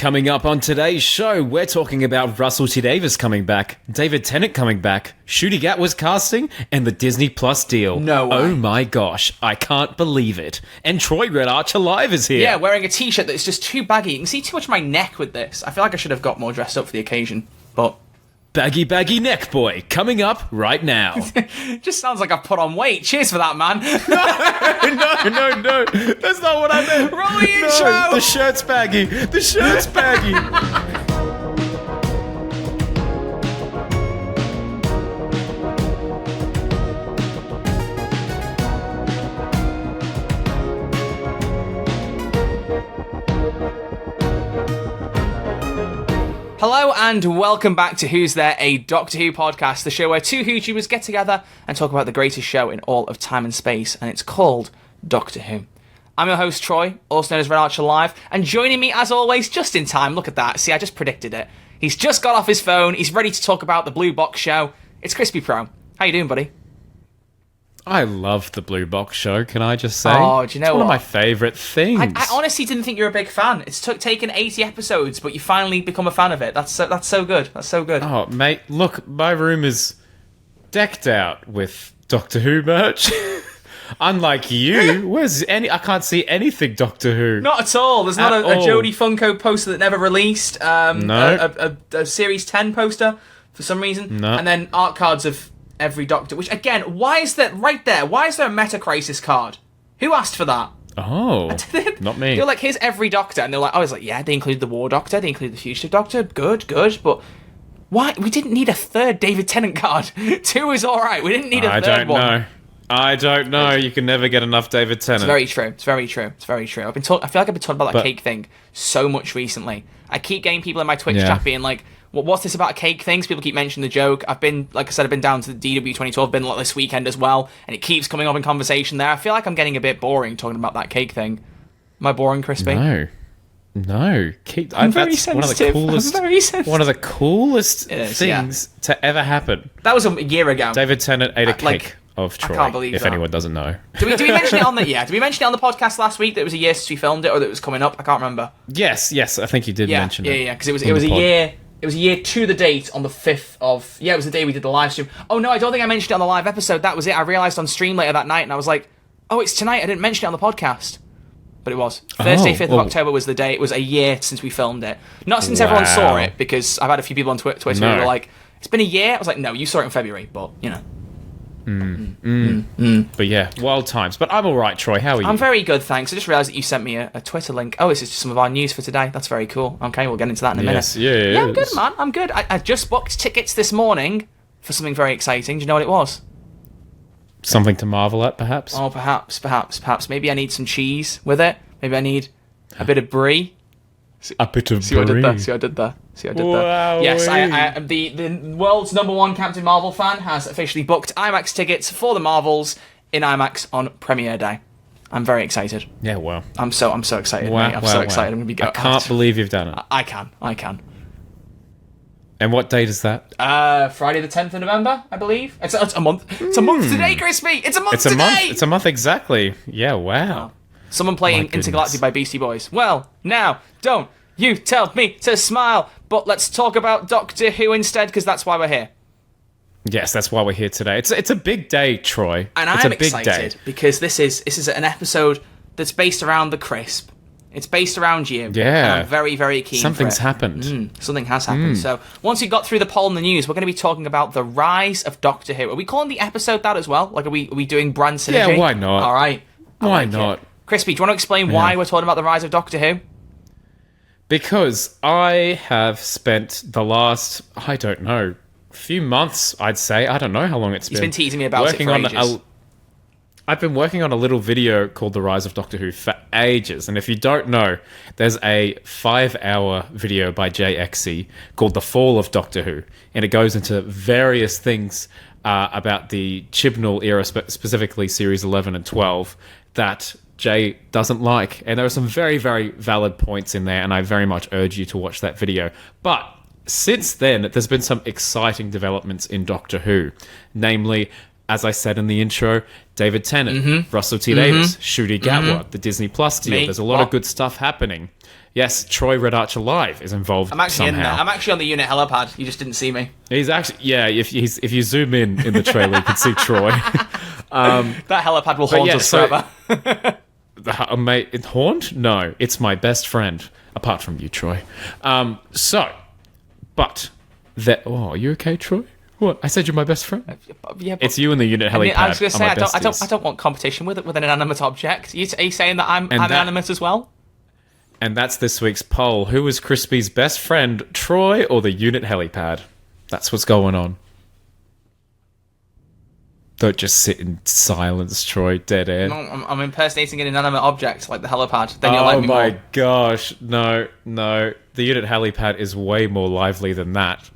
Coming up on today's show, we're talking about Russell T Davies coming back, David Tennant coming back, Ncuti Gatwa's casting, and the Disney Plus deal. No way. Oh my gosh, I can't believe it. And Troy Red Archer Live is here. Yeah, wearing a t-shirt that's just too baggy. You can see too much of my neck with this. I feel like I should have got more dressed up for the occasion, but... Baggy Neck Boy, coming up right now. Just sounds like I've put on weight. Cheers for that, man. No. That's not what I meant. Roll the intro. No, the shirt's baggy. The shirt's baggy. Hello and welcome back to Who's There, a Doctor Who podcast, the show where two YouTubers get together and talk about the greatest show in all of time and space, and it's called Doctor Who. I'm your host, Troy, also known as Red Archer Live, and joining me, as always, just in time, look at that, see, I just predicted it. He's just got off his phone, he's ready to talk about the Blue Box show. It's Crispy Pro. How you doing, buddy? I love the Blue Box show, can I just say? Oh, do you know it's one what? of my favourite things. I honestly didn't think you were a big fan. It's taken 80 episodes, but you finally become a fan of it. That's so good. That's so good. Oh, mate, look, my room is decked out with Doctor Who merch. Unlike you, I can't see anything Doctor Who. Not at all. There's not a Jodie Funko poster that never released. No. A Series 10 poster for some reason. No. And then art cards of every Doctor. Which, again, why is that right there? Why is there a Meta Crisis card? Who asked for that? Oh, not me. They're like, here's every Doctor. And they're like, yeah, they included the War Doctor, they included the Fugitive Doctor. Good. But why? We didn't need a third David Tennant card. 2 is all right. We didn't need a third one. I don't know. You can never get enough David Tennant. It's very true. I feel like I've been talking about that cake thing so much recently. I keep getting people in my Twitch chat being like, what's this about a cake thing? So people keep mentioning the joke. I've been down to the DW 2012, been like this weekend as well, and it keeps coming up in conversation there. I feel like I'm getting a bit boring talking about that cake thing. Am I boring, Crispy? No. I'm very sensitive. One of the coolest things to ever happen. That was a year ago. David Tennant ate a cake of Troy. I can't believe if anyone doesn't know. Did we mention it on the Did we mention it on the podcast last week that it was a year since we filmed it, or that it was coming up? I can't remember. Yes, I think you did mention it. Yeah, because it was a year. It was a year to the date on the 5th of... Yeah, it was the day we did the live stream. Oh, no, I don't think I mentioned it on the live episode. That was it. I realised on stream later that night, and I was like, oh, it's tonight. I didn't mention it on the podcast. But it was. Thursday, 5th of October was the day. It was a year since we filmed it. Not since everyone saw it, because I've had a few people on Twitter who were like, it's been a year? I was like, no, you saw it in February, but, you know. But yeah, wild times. But I'm all right, Troy. How are you? I'm very good, thanks. I just realised that you sent me a Twitter link. Oh, this is just some of our news for today. That's very cool. Okay, we'll get into that in a minute. Yeah, I'm good, man. I'm good. I just booked tickets this morning for something very exciting. Do you know what it was? Something to marvel at, perhaps? Oh, perhaps. Maybe I need some cheese with it. Maybe I need a bit of brie. A bit of See what I did there? Wow. Yes, the world's #1 Captain Marvel fan has officially booked IMAX tickets for the Marvels in IMAX on premiere day. I'm very excited. Yeah, well. I'm so excited, mate. I'm so excited. I'm going to be going. I can't believe you've done it. I can. And what date is that? Friday the 10th of November, I believe. It's a month. It's a month today, Crispy. It's a month today. It's a month exactly. Yeah, wow. Someone playing Intergalactic by Beastie Boys. Well, now, don't you tell me to smile, but let's talk about Doctor Who instead, because that's why we're here. Yes, that's why we're here today. It's a big day, Troy. And I'm excited because this is an episode that's based around the Crisp. It's based around you. Yeah. And I'm very, very keen Something's for it. happened. Something has happened. So once you got through the poll and the news, we're going to be talking about the rise of Doctor Who. Are we calling the episode that as well? Like, are we doing brand synergy? Yeah, why not? All right. Why not? Crispy, do you want to explain why we're talking about the rise of Doctor Who? Because I have spent the last, I don't know, few months, I'd say. I don't know how long it's been. He's been teasing me about it for ages. I've been working on a little video called The Rise of Doctor Who for ages. And if you don't know, there's a 5-hour video by JXC called The Fall of Doctor Who. And it goes into various things about the Chibnall era, specifically series 11 and 12, that Jay doesn't like. And there are some very, very valid points in there, and I very much urge you to watch that video. But since then, there's been some exciting developments in Doctor Who. Namely, as I said in the intro, David Tennant, Russell T Davies, Ncuti Gatwa, the Disney Plus deal. Me? There's a lot of What? good stuff happening. Yes, Troy Red Archer Live is involved I'm actually somehow. in there. I'm actually on the unit helipad. You just didn't see me. He's actually, yeah, if you zoom in the trailer, you can see Troy. That helipad will haunt us forever. Mate, haunt? No, it's my best friend, apart from you, Troy. Are you okay, Troy? What? I said you're my best friend. Yeah, but It's you in the unit helipad. I was going to say, are my I don't want competition with an inanimate object. Are you saying that I'm that- inanimate as well? And that's this week's poll. Who is Crispy's best friend, Troy or the unit helipad? That's what's going on. Don't just sit in silence, Troy. Dead air. No, I'm impersonating an inanimate object like the helipad. Then you'll like Oh me my more. gosh. No. The unit helipad is way more lively than that.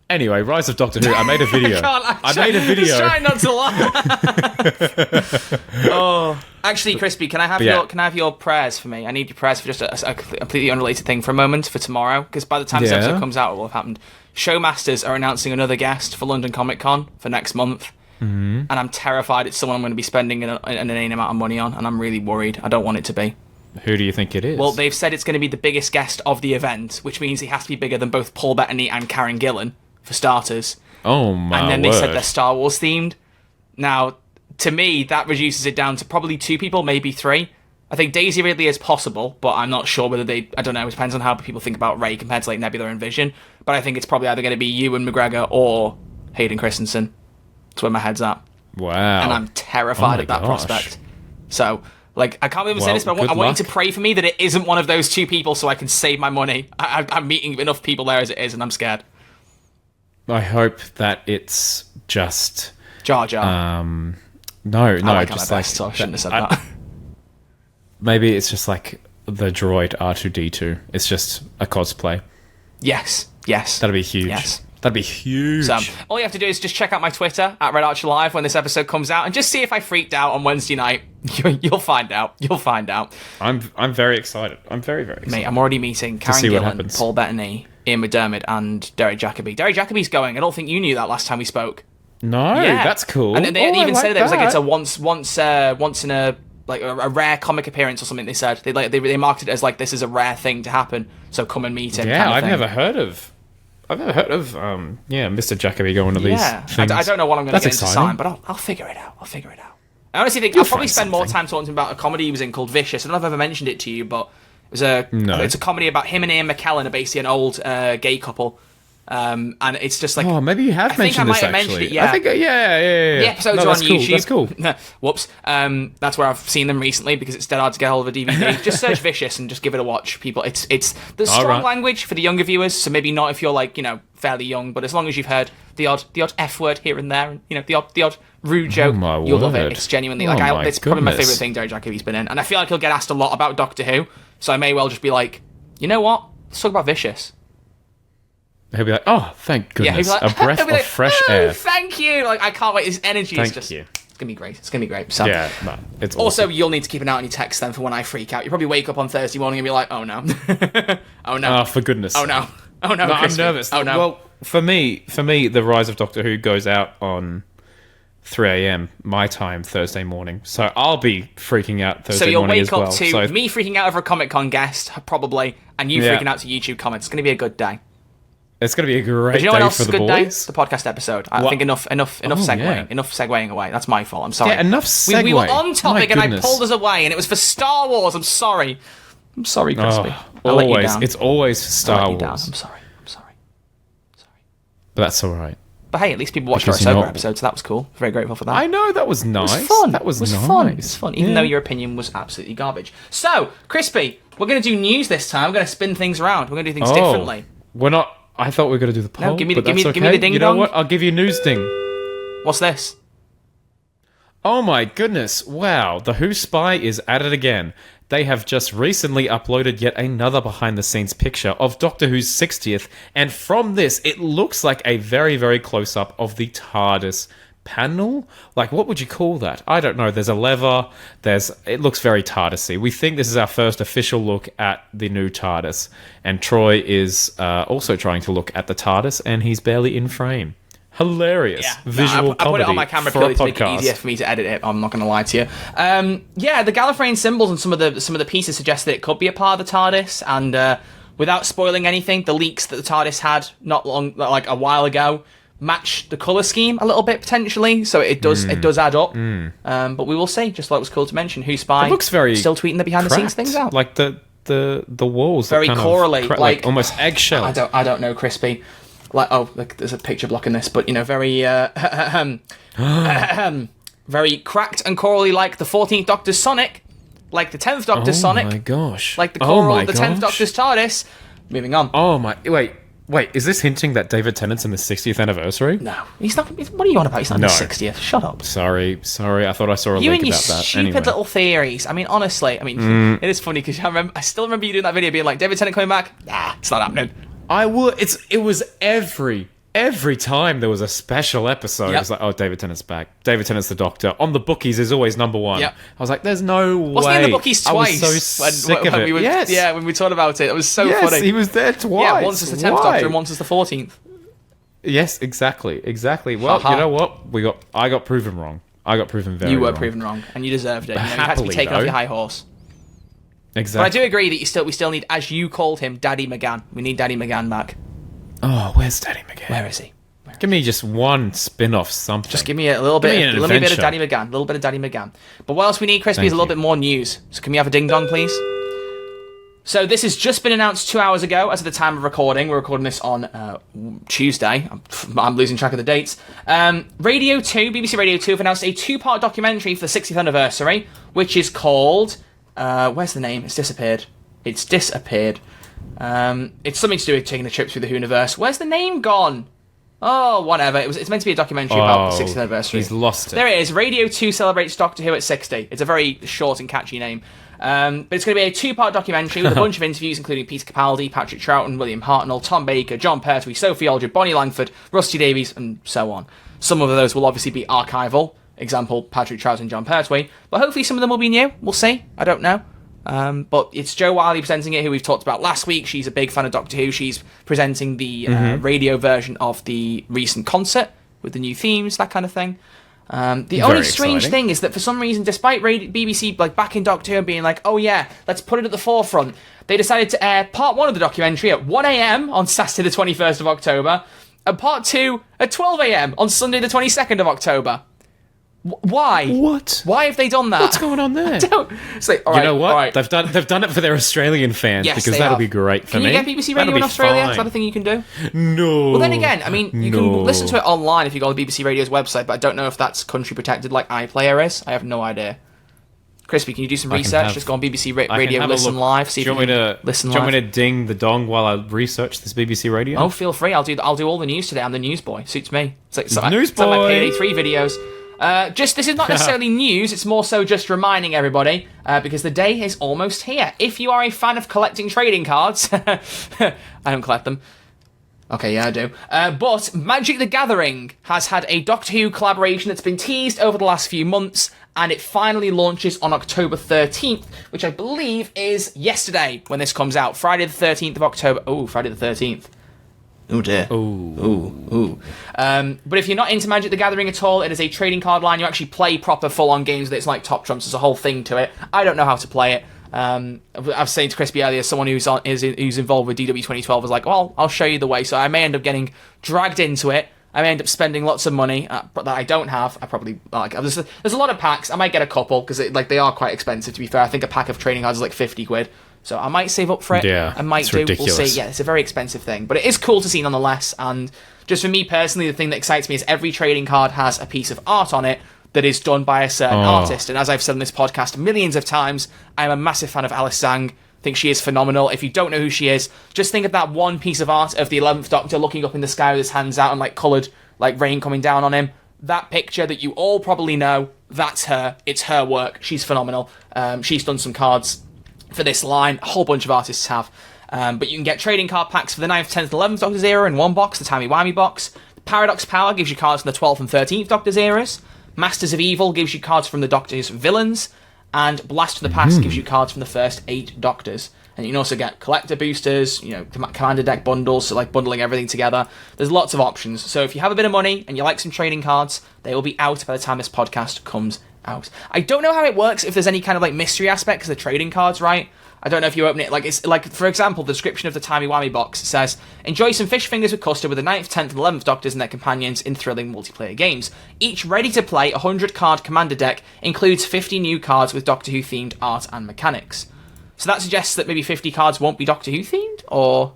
Anyway, Rise of Doctor Who. I made a video. I made a video. Just trying not to laugh. Oh, actually, Crispy, can I have your prayers for me? I need your prayers for just a completely unrelated thing for a moment for tomorrow, because by the time this episode comes out, it will have happened. Showmasters are announcing another guest for London Comic Con for next month, and I'm terrified it's someone I'm going to be spending an inane amount of money on, and I'm really worried. I don't want it to be. Who do you think it is? Well, they've said it's going to be the biggest guest of the event, which means he has to be bigger than both Paul Bettany and Karen Gillan, for starters. Oh my And then they word. said they're Star Wars themed. Now, to me, that reduces it down to probably 2 people, maybe 3. I think Daisy Ridley is possible, but I'm not sure whether I don't know, it depends on how people think about Rey compared to like Nebula and Vision. But I think it's probably either going to be Ewan McGregor or Hayden Christensen. That's where my head's at. Wow. And I'm terrified Oh at that my gosh. prospect. So, like, I can't believe I'm saying Well, this, but I good want you luck. to pray for me that it isn't one of those 2 people so I can save my money. I'm meeting enough people there as it is, and I'm scared. I hope that it's just Jar Jar. no, I like just my like best, so I shouldn't have said that. maybe it's just like the droid R2D2. It's just a cosplay. Yes. That'd be huge. Yes. That'd be huge. So, all you have to do is just check out my Twitter at Red Archer Live when this episode comes out, and just see if I freaked out on Wednesday night. You'll find out. You'll find out. I'm very excited. I'm very excited. Mate, I'm already meeting Karen see what Gillan, happens. Paul Bettany, Ian McDermott, and Derek Jacobi. Derek Jacobi's going. I don't think you knew that last time we spoke. No, Yeah. that's cool. And they Oh, I even said like that it was like that. it's a once in a like a rare comic appearance or something. They said they marketed it as like this is a rare thing to happen. So come and meet him. Yeah, kind of I've thing. never heard of Mr. Jacoby going to these things. I don't know what I'm going to That's get into exciting. sign, but I'll figure it out. I honestly think I'll probably find spend more something. time talking about a comedy he was in called Vicious. I don't know if I've ever mentioned it to you, but it's a comedy about him and Ian McKellen are basically an old gay couple. And it's just like... Oh, maybe you have I think I mentioned might this, have mentioned actually. it, yeah. I think, yeah. The episodes No, are on that's cool, YouTube. That's cool. Whoops. That's where I've seen them recently because it's dead hard to get hold of a DVD. Just search Vicious and just give it a watch, people. It's there's strong Alright. language for the younger viewers, so maybe not if you're like fairly young, but as long as you've heard the odd F word here and there, and the odd rude joke, my you'll love it. word. It's genuinely Oh my it's probably my goodness. favorite thing Derek Jacobi's been in, and I feel like he'll get asked a lot about Doctor Who, so I may well just be like, you know what? Let's talk about Vicious. He'll be like, oh, thank Yeah, goodness. he'll be like, A breath he'll be of like, fresh "Oh, air. Thank you. Like I can't wait. His energy Thank is just. you. It's gonna be great. It's gonna be great. So. Yeah, no, it's Also, awesome. you'll need to keep an eye on your texts then for when I freak out. You probably wake up on Thursday morning and be like, oh no. Oh no. Oh, for goodness. Oh no. Oh no. No, I'm Crispy. nervous. Oh no. Well, for me, the Rise of Doctor Who goes out on 3 a.m. my time Thursday morning, so I'll be freaking out so Thursday you'll morning wake as well. up to So me freaking out over a Comic Con guest, probably, and you Yeah. freaking out to YouTube comments. It's going to be a good day. it's going to be a great But you know what day else for is a the good day? boys. The podcast episode. I What? think enough segueing. yeah. Enough segueing away. That's my fault. I'm sorry. Yeah, enough We were segue. on topic My and I goodness. pulled us away, and it was for Star Wars. I'm sorry. I'm sorry, Crispy. Oh, I let you always, down. it's always I Star let you Wars, down. I'm sorry. but that's all right. But hey, at least people watched our Because you're Ahsoka not- episode, so that was cool. Very grateful for that. I know that was It nice. was fun. That was it was nice. fun. It was fun, even Yeah. though your opinion was absolutely garbage. So, Crispy, we're going to do news this time. We're going to spin things around. We're going to do things differently. We're not. I thought we were going to do the poll. give me the- but give me- that's give me the okay. ding You know dong. what? I'll give you news ding. What's this? Oh my goodness! Wow, the Who Spy is at it again. They have just recently uploaded yet another behind-the-scenes picture of Doctor Who's 60th, and from this, it looks like a very, very close-up of the TARDIS panel. Like, what would you call that? I don't know. There's a lever. It looks very TARDIS-y. We think this is our first official look at the new TARDIS, and Troy is also trying to look at the TARDIS, and he's barely in frame. hilarious visual I put it on comedy my camera for purely a to make it podcast. easier for me to edit it. I'm not going to lie to you. The Gallifreyan symbols and some of the pieces suggest that it could be a part of the TARDIS. And without spoiling anything, the leaks that the TARDIS had like a while ago, match the color scheme a little bit potentially. So it does add up. But we will see. Just like it was cool to mention, Who Spy It looks very still tweeting the behind the scenes cracked. things out. Like the walls Very are kind corally, of like almost eggshell. I don't know, Crispy. Like, there's a picture blocking this, but very very cracked and corally, like the 14th Doctor's Sonic, like the 10th Doctor's Sonic. Oh my gosh! Like the coral, the 10th Doctor's TARDIS. Moving on. Oh my! Wait, is this hinting that David Tennant's in the 60th anniversary? No, he's not. What are you on about? He's not in No. the 60th. Shut up. Sorry. I thought I saw a You link and your about that. stupid Anyway. little theories. I mean, honestly, it is funny because I still remember you doing that video being like, David Tennant coming back? Nah, it's not happening. I would. It was every time there was a special episode. Yep. It was like, oh, David Tennant's back. David Tennant's the Doctor. On the bookies is always number one. Yep. I was like, there's no way. Wasn't he in the bookies twice? I was so sick of it. We were, yes. Yeah, when we talked about it, it was so Yes, funny. he was there twice. Yeah, once as the 10th Why? Doctor and once as the 14th. Yes, exactly. Well, Ha-ha. you know what? I got proven wrong. I got proven very wrong. You were proven wrong, and you deserved it. You had to be Happily, taken off though. your high horse. Exactly. But I do agree that we still need, as you called him, Daddy McGann. We need Daddy McGann back. Oh, where's Daddy McGann? Where is he? Give me just one spin-off something. Just give me a little bit, me a an little bit of adventure. Daddy McGann. A little bit of Daddy McGann. But what else we need, Crispy, is a Thank little you. bit more news. So can we have a ding-dong, please? So this has just been announced 2 hours ago as of the time of recording. We're recording this on Tuesday. I'm losing track of the dates. BBC Radio 2 have announced a 2-part documentary for the 60th anniversary, which is called... where's the name? It's disappeared. It's something to do with taking a trip through the universe. Where's the name gone? Oh, whatever. It's meant to be a documentary about the 60th anniversary. He's lost it. There it is. Radio 2 celebrates Doctor Who at 60. It's a very short and catchy name. But it's going to be a 2-part documentary with a bunch of interviews, including Peter Capaldi, Patrick Troughton, William Hartnell, Tom Baker, John Pertwee, Sophie Aldred, Bonnie Langford, Rusty Davies, and so on. Some of those will obviously be archival. Example, Patrick Troughton, John Pertwee. But hopefully some of them will be new. We'll see. I don't know. But it's Jo Wiley presenting it, who we've talked about last week. She's a big fan of Doctor Who. She's presenting the radio version of the recent concert with the new themes, that kind of thing. The only strange thing is that for some reason, despite BBC backing Doctor Who and being like, oh yeah, let's put it at the forefront, they decided to air part 1 of the documentary at 1 a.m. on Saturday the 21st of October and part 2 at 12 a.m. on Sunday the 22nd of October. Why? What? Why have they done that? What's going on there? It's like, all right, You know what? all right. They've done it for their Australian fans Yes, because they that'll have. be great for Can me. you get BBC Radio That'll in be Australia? fine. Is that a thing you can do? No. Well, then again, I mean, you No. can listen to it online if you go on the BBC Radio's website, but I don't know if that's country protected like iPlayer is. I have no idea. Crispy, can you do some research? Just go on BBC I can Radio, have a listen look. live, see if Do you you can want me to listen Do you live. want me to ding the dong while I research this BBC Radio? Oh, feel free. I'll do all the news today. I'm the news boy. Suits me. It's like News it's like my boy. Payday 3 videos. This is not necessarily news, it's more so just reminding everybody, because the day is almost here. If you are a fan of collecting trading cards, I don't collect them. Okay, yeah, I do. But Magic the Gathering has had a Doctor Who collaboration that's been teased over the last few months, and it finally launches on October 13th, which I believe is yesterday when this comes out. Friday the 13th of October. Oh, Friday the 13th. Oh dear. Ooh. But if you're not into Magic the Gathering at all, it is a trading card line. You actually play proper full-on games with it. It's like Top Trumps. There's a whole thing to it. I don't know how to play it. I was saying to Crispy earlier, someone who's involved with DW 2012 was like, well, I'll show you the way. So I may end up getting dragged into it. I may end up spending lots of money but that I don't have. I probably there's a lot of packs. I might get a couple because they are quite expensive. To be fair, I think a pack of trading cards is like 50 quid. So I might save up for it. Yeah, I might it's do. ridiculous. We'll see. Yeah, it's a very expensive thing, but it is cool to see nonetheless. And just for me personally, the thing that excites me is every trading card has a piece of art on it that is done by a certain artist. And as I've said on this podcast millions of times, I'm a massive fan of Alice Zhang. I think she is phenomenal. If you don't know who she is, just think of that one piece of art of the 11th Doctor looking up in the sky with his hands out and like coloured like rain coming down on him. That picture that you all probably know, that's her. It's her work. She's phenomenal. She's done some cards for this line. A whole bunch of artists have. But you can get trading card packs for the 9th, 10th, 11th Doctor's era in one box, the timey-wimey box. The Paradox Power gives you cards from the 12th and 13th Doctor's eras. Masters of Evil gives you cards from the Doctor's villains. And Blast from the Past gives you cards from the first 8 Doctors. And you can also get collector boosters, commander deck bundles, so like bundling everything together. There's lots of options. So if you have a bit of money and you like some trading cards, they will be out by the time this podcast comes out. I don't know how it works, if there's any kind of like mystery aspect, because the trading cards, right? I don't know if you open it, like, it's like, for example, the description of the Timey Wimey box says, enjoy some fish fingers with custard with the 9th, 10th, and 11th Doctors and their companions in thrilling multiplayer games. Each ready-to-play 100-card commander deck includes 50 new cards with Doctor Who-themed art and mechanics. So that suggests that maybe 50 cards won't be Doctor Who-themed? Or...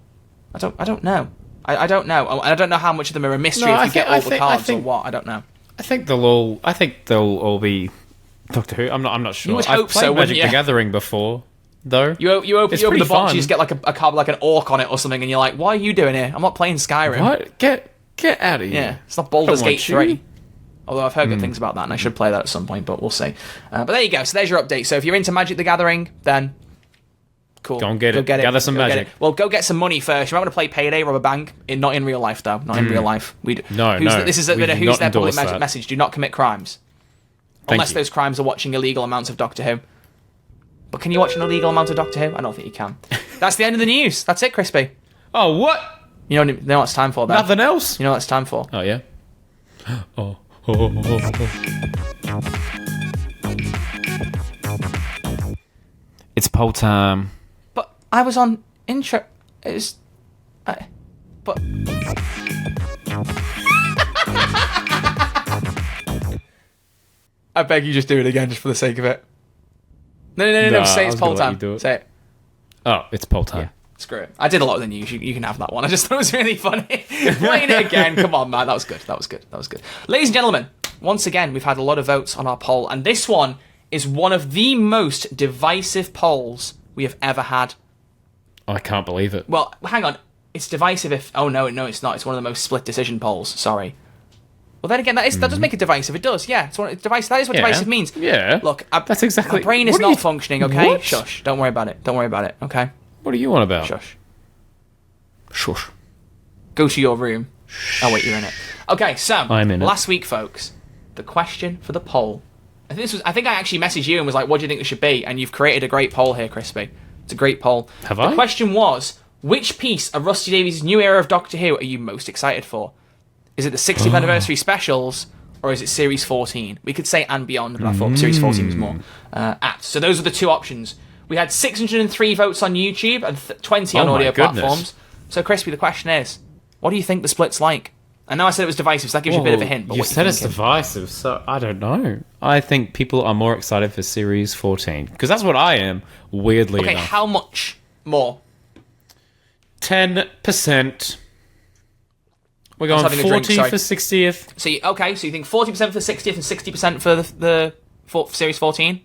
I don't know. I don't know. And I don't know how much of them are a mystery if you get all the cards or what. I don't know. I think they'll all be Doctor Who. I'm not sure. You would I've hope played so, Magic wouldn't you? the Gathering before, though. You open the box, fun. you just get like a card with like an orc on it or something, and you're like, what are you doing here? I'm not playing Skyrim. What? Get out of here. Yeah, it's not Baldur's Don't Gate want you. 3. Although I've heard good things about that, and I should play that at some point, but we'll see. But there you go. So there's your update. So if you're into Magic the Gathering, then cool. Go and get it. Gather some magic. Well, go get some money first. You might want to play Payday, rob a bank. Not in real life, though. Not in real life. No. This is a bit of We do who's not their public endorse that. message. Do not commit crimes. Thank Unless you. those crimes are watching illegal amounts of Doctor Who. But can you watch an illegal amount of Doctor Who? I don't think you can. That's the end of the news. That's it, Crispy. Oh, what? You know what it's time for, then? Nothing else? You know what it's time for? Oh, yeah? Oh. It's poll time. But I was on intro. But I beg you, just do it again, just for the sake of it. No. Nah, Say I it's was poll gonna let time. you do it. Say it. Oh, it's poll time. Yeah. Screw it. I did a lot of the news. You can have that one. I just thought it was really funny. Playing it again. Come on, man. That was good. Ladies and gentlemen, once again, we've had a lot of votes on our poll, and this one is one of the most divisive polls we have ever had. I can't believe it. Well, hang on. It's divisive if... Oh, no, it's not. It's one of the most split decision polls. Sorry. Well, then again, that does make it divisive. It does, yeah. It's divisive. That is what divisive means. Yeah. Look, that's exactly... My brain is What are not you- functioning, okay? What? Shush. Don't worry about it, okay? What are you on about? Shush. Shush. Go to your room. Oh, wait, you're in it. Okay, so... I'm in it. Last week, folks, the question for the poll... I think I actually messaged you and was like, what do you think it should be? And you've created a great poll here, Crispy. It's a great poll. Have The I? question was, which piece of Rusty Davies' new era of Doctor Who are you most excited for? Is it the 60th anniversary specials, or is it Series 14? We could say and beyond, but I thought Series 14 was more apt. So those are the two options. We had 603 votes on YouTube and 20 on Oh my audio goodness. platforms. So, Crispy, the question is, what do you think the split's like? I know I said it was divisive, so that gives you a bit of a hint. But You what said you it's thinking? divisive, so I don't know. I think people are more excited for Series 14. Because that's what I am, weirdly Okay, enough. how much more? 10%. We're was going having a drink, 40 sorry. for 60th. So, you think 40% for the 60th and 60% for the Series 14?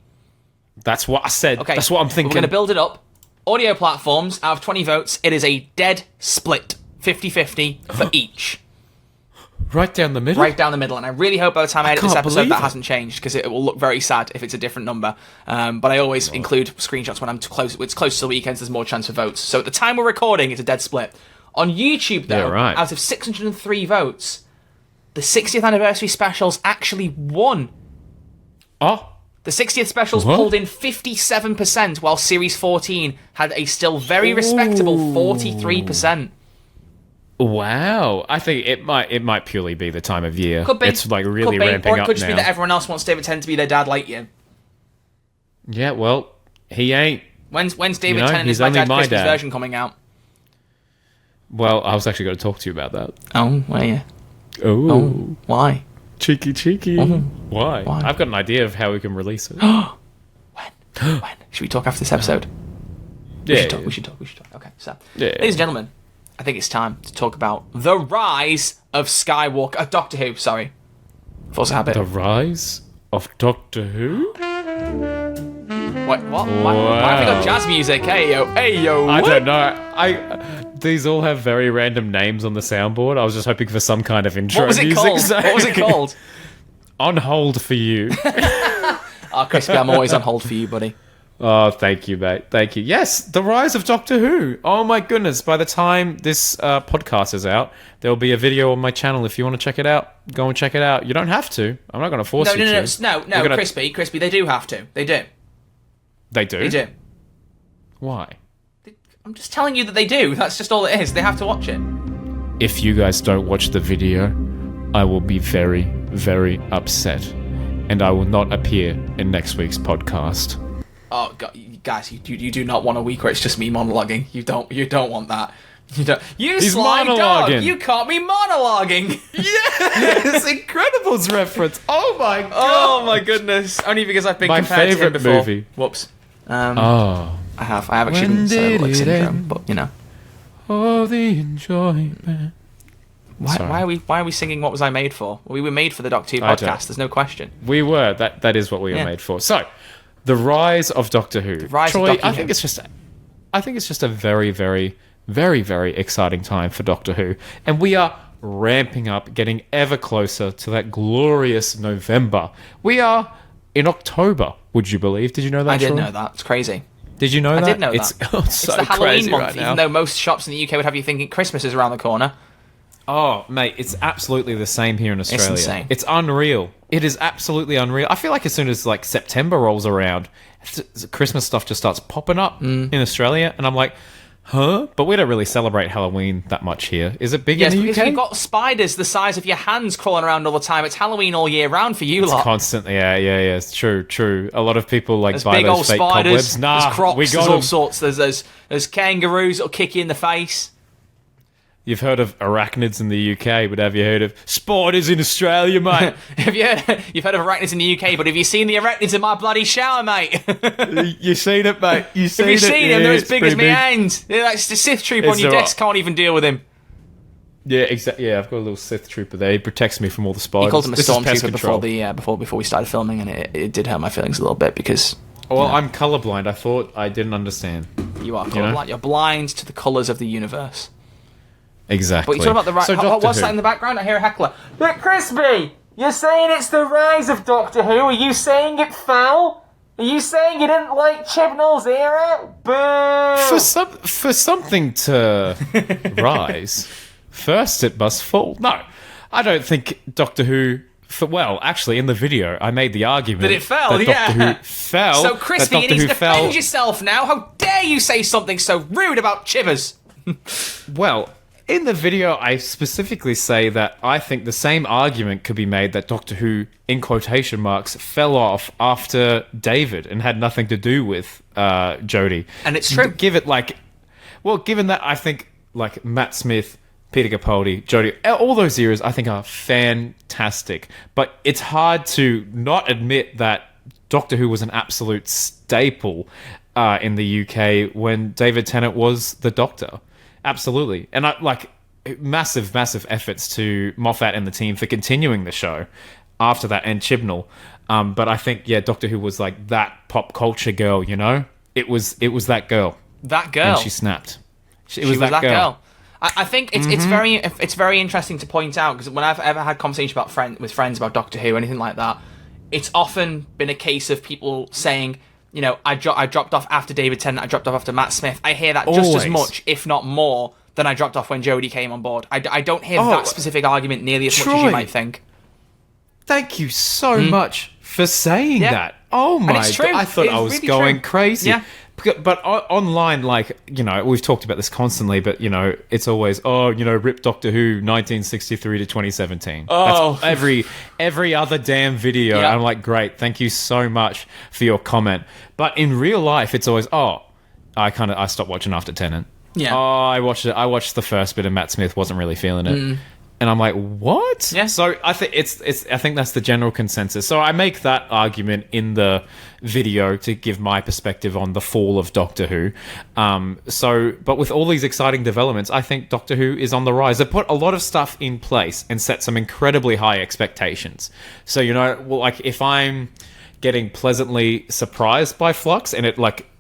That's what I said. Okay. That's what I'm We're thinking. going to build it up. Audio platforms, out of 20 votes, it is a dead split. 50-50 for each. Right down the middle? Right down the middle. And I really hope by the time I edit this can't episode believe that it. hasn't changed, because it will look very sad if it's a different number. But I always include screenshots when it's close to the weekends, there's more chance for votes. So at the time we're recording, it's a dead split. On YouTube, though, Yeah, right. out of 603 votes, the 60th anniversary specials actually won. Oh, The 60th specials What? pulled in 57%, while Series 14 had a still very respectable 43%. wow. I think it might purely be the time of year. Could be. It's like really could be. ramping Or it up could just now. be that everyone else wants David Tennant to be their dad like you. Yeah, well, he ain't. When's David know, Tennant he's is my only dad my Christmas dad. version coming out? Well, I was actually going to talk to you about that. Oh, were you? Oh, Why? cheeky. Why? Why? I've got an idea of how we can release it. When? Should we talk after this episode? We Yeah, should talk. Okay, so, Yeah. ladies and gentlemen, I think it's time to talk about the rise of Skywalker. Doctor Who, sorry. Force a habit. The rise of Doctor Who? Wait, what? Why have we got jazz music? Hey yo. I what? don't know. These all have very random names on the soundboard. I was just hoping for some kind of intro What was it music. called? so- What was it called? On hold for you. Oh, Crispy, I'm always on hold for you, buddy. Oh, thank you, mate. Thank you. Yes, the rise of Doctor Who. Oh my goodness! By the time this podcast is out, there'll be a video on my channel. If you want to check it out, go and check it out. You don't have to. I'm not going to force you to. No, We're gonna- Crispy, they do have to. They do. They do. They do. Why? I'm just telling you that they do. That's just all it is. They have to watch it. If you guys don't watch the video, I will be very, very upset, and I will not appear in next week's podcast. Oh God, guys, you do not want a week where it's just me monologuing. You don't want that. You don't. You He's sly dog. monologuing. You caught me monologuing. Yes, Incredibles reference. Oh my god. Oh my goodness. Only because I've been My compared to him favourite before. movie. Whoops. Oh. I have actually When been did like it syndrome, end? but you know. Oh, the enjoyment. Why are we singing What Was I Made For? We were made for the Doctor Who I don't. podcast. There's no question. We were. That is what we were made for. So, the rise of Doctor Who. rise of Troy, Doctor I Who. think it's just a very, very, very, very exciting time for Doctor Who, and we are ramping up, getting ever closer to that glorious November. We are in October. Would you believe? Did you know that? I didn't Troy? know that. It's crazy. Did you know that? I did know it's, that. Oh, it's It's so the Halloween crazy month, right now. even though most shops in the UK would have you thinking Christmas is around the corner. Oh, mate, it's absolutely the same here in Australia. insane. It's unreal. It is absolutely unreal. I feel like as soon as like September rolls around, Christmas stuff just starts popping up in Australia, and I'm like, huh? But we don't really celebrate Halloween that much here. Is it big Yes, in the because UK? you've got spiders the size of your hands crawling around all the time. It's Halloween all year round for you lot. Constantly, yeah. It's true. A lot of people like There's buy big those old fake spiders. cobwebs. Nah, there's crocs. we There's got all 'em. sorts. There's kangaroos that'll kick you in the face. You've heard of arachnids in the UK, but have you heard of spiders in Australia, mate? You've heard of arachnids in the UK, but have you seen the arachnids in my bloody shower, mate? You seen it, mate? You seen Have you it? seen him? They're as it's big as pretty my hand. They're like the Sith trooper It's on your alright. desk. Can't even deal with him. Yeah, exactly. Yeah, I've got a little Sith trooper there. He protects me from all the spiders. He called him a This is pest stormtrooper control. before we started filming, and it did hurt my feelings a little bit because Well, I'm colorblind. I thought I didn't understand. you are know? colorblind. You're blind to the colours of the universe. Exactly. But you're talking about the So Doctor what's Who. that in the background? I hear a heckler. But Crispy, you're saying it's the rise of Doctor Who. Are you saying it fell? Are you saying you didn't like Chibnall's era? Boo! For something to rise, first it must fall. No, I don't think Doctor Who. Well, actually, in the video, I made the argument That it fell, that yeah. Doctor Who fell. So that Crispy, you Doctor need to Who defend fell. yourself now. How dare you say something so rude about Chivers? Well, in the video, I specifically say that I think the same argument could be made that Doctor Who, in quotation marks, fell off after David and had nothing to do with Jodie. And it's true. Given that I think like Matt Smith, Peter Capaldi, Jodie, all those eras I think are fantastic. But it's hard to not admit that Doctor Who was an absolute staple in the UK when David Tennant was the Doctor. Absolutely. And I like massive efforts to Moffat and the team for continuing the show after that, and Chibnall. But I think, yeah, Doctor Who was like that pop culture girl, you know? It was that girl. That girl. And she snapped. She was that girl. I think it's very interesting to point out, because when I've ever had conversations with friends about Doctor Who, anything like that, it's often been a case of people saying, you know, I dropped off after David Tennant, I dropped off after Matt Smith. I hear that just as Always. much, if not more, than I dropped off when Jodie came on board. I don't hear that specific argument nearly as much as you Troy. might think. Thank you so much for saying Yeah. that. Oh my it's true. god. I thought It's I was really going true. crazy. Yeah. But online, like, you know, we've talked about this constantly, but, you know, it's always, rip Doctor Who 1963 to 2017. Oh. That's every other damn video. Yeah. I'm like, great, thank you so much for your comment. But in real life, it's always, I stopped watching after Tennant. Yeah. I watched the first bit of Matt Smith, wasn't really feeling it. And I'm like, what? Yeah. So I think I think that's the general consensus. So I make that argument in the video to give my perspective on the fall of Doctor Who. But with all these exciting developments, I think Doctor Who is on the rise. They put a lot of stuff in place and set some incredibly high expectations. So, you know, well, like if I'm getting pleasantly surprised by Flux and it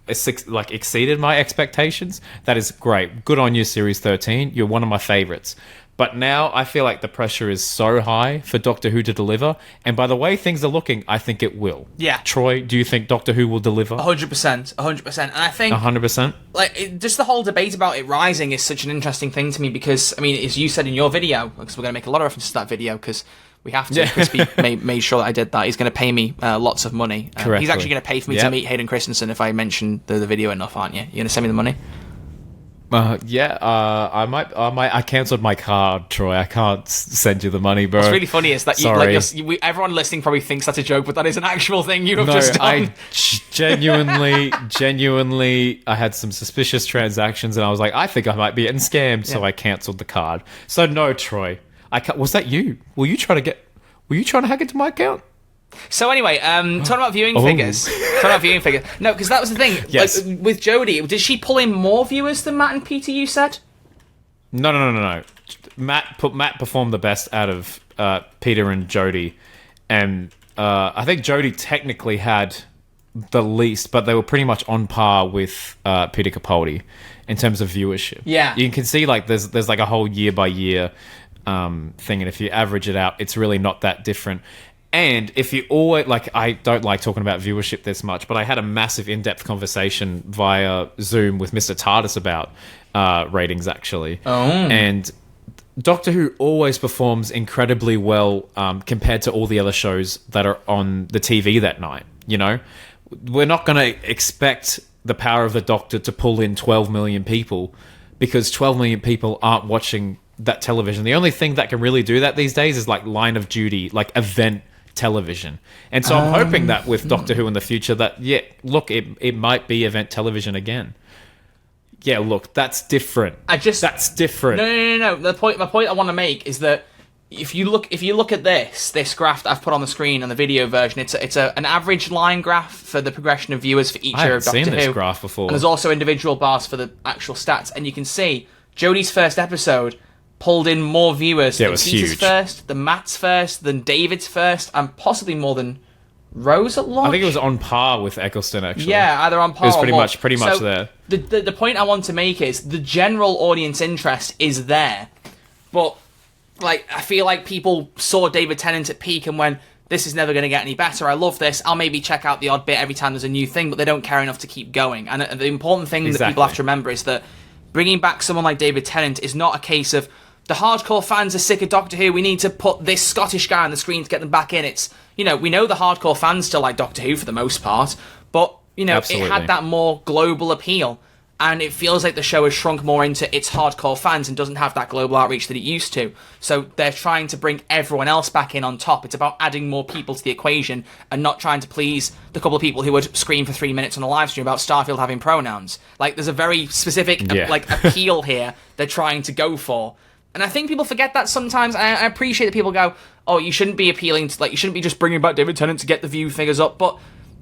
exceeded my expectations, that is great. Good on you, Series 13. You're one of my favorites. But now I feel like the pressure is so high for Doctor Who to deliver. And by the way things are looking, I think it will. Yeah. Troy, do you think Doctor Who will deliver? 100%. And I think 100%? just the whole debate about it rising is such an interesting thing to me because, I mean, as you said in your video, because we're going to make a lot of references to that video because we have to. Yeah. Crispy made sure that I did that. He's going to pay me lots of money. He's actually going to pay for me to Yep. meet Hayden Christensen if I mention the video enough, aren't you? You're going to send me the money? I cancelled my card, Troy. I can't send you the money, bro. What's really funny is that Sorry. everyone listening probably thinks that's a joke, but that is an actual thing you have No, just done. I genuinely, I had some suspicious transactions, and I was like, I think I might be getting scammed, so I cancelled the card. So no, Troy, was that you? Were you trying to hack into my account? So anyway, talking about viewing figures. No, because that was the thing. Yes. Like, with Jodie, did she pull in more viewers than Matt and Peter, you said? No. Matt performed the best out of Peter and Jodie, and I think Jodie technically had the least, but they were pretty much on par with Peter Capaldi in terms of viewership. Yeah, you can see like there's like a whole year by year thing, and if you average it out, it's really not that different. And if you always, like, I don't like talking about viewership this much, but I had a massive in-depth conversation via Zoom with Mr. TARDIS about ratings, actually. Oh. And Doctor Who always performs incredibly well compared to all the other shows that are on the TV that night, you know? We're not going to expect the power of the Doctor to pull in 12 million people because 12 million people aren't watching that television. The only thing that can really do that these days is, like, line of duty, like, event television. And so I'm hoping that with Doctor Who in the future that it might be event television again. Yeah, look, that's different. That's different. No. My point I want to make is that if you look at this graph that I've put on the screen on the video version, it's an average line graph for the progression of viewers for each year of Doctor Who. I've seen this graph before. And there's also individual bars for the actual stats, and you can see Jodie's first episode pulled in more viewers than Peter's first, than Matt's first, than David's first, and possibly more than Rose at launch. I think it was on par with Eccleston, actually. Yeah, either on par or it was more. pretty much there. The point I want to make is the general audience interest is there, but like I feel like people saw David Tennant at peak and went, this is never going to get any better. I love this. I'll maybe check out the odd bit every time there's a new thing, but they don't care enough to keep going. And the important thing that people have to remember is that bringing back someone like David Tennant is not a case of the hardcore fans are sick of Doctor Who, we need to put this Scottish guy on the screen to get them back in. It's, you know, we know the hardcore fans still like Doctor Who for the most part, but, you know, Absolutely. It had that more global appeal, and it feels like the show has shrunk more into its hardcore fans and doesn't have that global outreach that it used to. So they're trying to bring everyone else back in on top. It's about adding more people to the equation and not trying to please the couple of people who would scream for 3 minutes on a live stream about Starfield having pronouns. Like, there's a very specific appeal here they're trying to go for. And I think people forget that sometimes. I appreciate that people go, oh, you shouldn't be appealing to, like, you shouldn't be just bringing back David Tennant to get the view figures up. But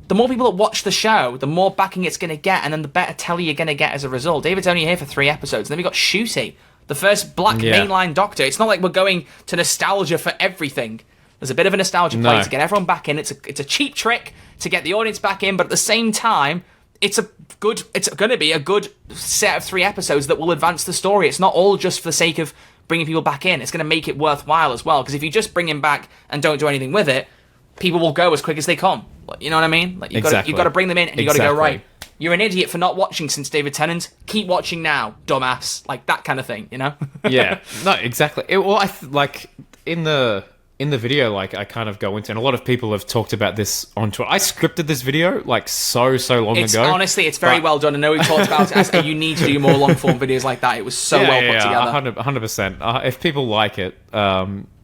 the more people that watch the show, the more backing it's going to get, and then the better telly you're going to get as a result. David's only here for 3 episodes. And then we got Shooty, the first black mainline Doctor. It's not like we're going to nostalgia for everything. There's a bit of a nostalgia play to get everyone back in. It's a cheap trick to get the audience back in, but at the same time, it's going to be a good set of 3 episodes that will advance the story. It's not all just for the sake of bringing people back in. It's going to make it worthwhile as well, because if you just bring him back and don't do anything with it, people will go as quick as they come. You know what I mean? Like, you've got to bring them in, and you've got to go, right, you're an idiot for not watching since David Tennant. Keep watching now, dumbass. Like, that kind of thing, you know? Yeah. No, exactly. In the video, like, I kind of go into, and a lot of people have talked about this on Twitter. I scripted this video, like, so long ago. Honestly, it's very well done. I know we talked about it. You need to do more long-form videos like that. It was so well put together. 100%. If people like it,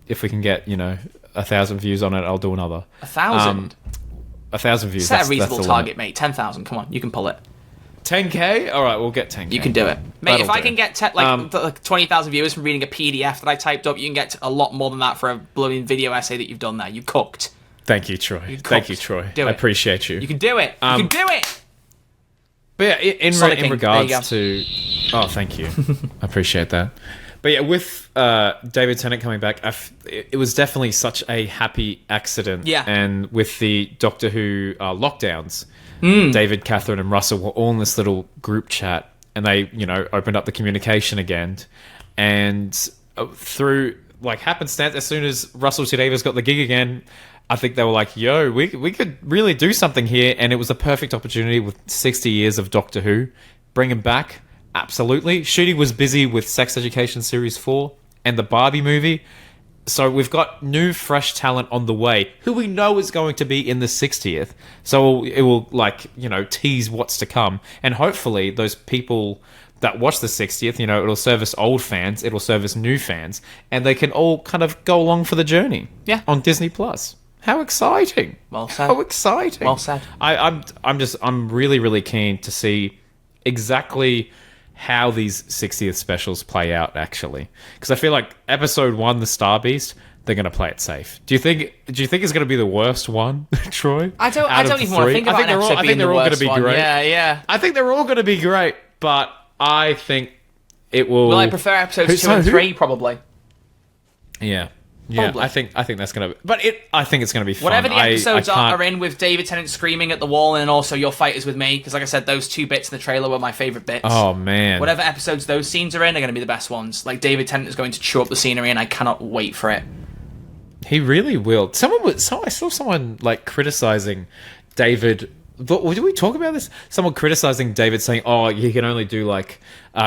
if we can get, 1,000 views on it, I'll do another. 1,000? 1,000 views. Set a reasonable target, mate. 10,000. Come on, you can pull it. 10K? All right, we'll get 10K. You can do it. Mate, if I can get 20,000 viewers from reading a PDF that I typed up, you can get a lot more than that for a blooming video essay that you've done there. You cooked. Thank you, Troy. Thank you, Troy. I appreciate you. You can do it. You can do it! But yeah, in regards to... Oh, thank you. I appreciate that. But yeah, with David Tennant coming back, it was definitely such a happy accident. Yeah. And with the Doctor Who lockdowns... David, Catherine, and Russell were all in this little group chat, and they, opened up the communication again. And through happenstance, as soon as Russell T Davies got the gig again, I think they were like, "Yo, we could really do something here." And it was a perfect opportunity with 60 years of Doctor Who, bring him back. Absolutely, Shooty was busy with Sex Education Series 4 and the Barbie movie. So we've got new, fresh talent on the way, who we know is going to be in the 60th. So it will tease what's to come. And hopefully those people that watch the 60th. You know, it'll service old fans, it'll service new fans, and they can all kind of go along for the journey. Yeah. On Disney Plus. How exciting! Well said. How exciting! Well said. I'm really, really keen to see exactly how these 60th specials play out, actually, because I feel like episode 1, the Star Beast, they're going to play it safe. Do you think it's going to be the worst one, Troy? I don't even want to think about an episode being the worst one. Great. Yeah. I think they're all going to be great, but I think it will. Will I prefer episodes 2 and 3? Probably. Yeah. Probably. I think that's gonna. I think it's gonna be fun. Whatever the episodes are in with David Tennant screaming at the wall, and also Your Fight Is With Me, because like I said, those 2 bits in the trailer were my favourite bits. Oh man! Whatever episodes those scenes are in are going to be the best ones. Like David Tennant is going to chew up the scenery, and I cannot wait for it. He really will. I saw someone like criticizing David. Did we talk about this? Someone criticizing David, saying, "Oh, he can only do like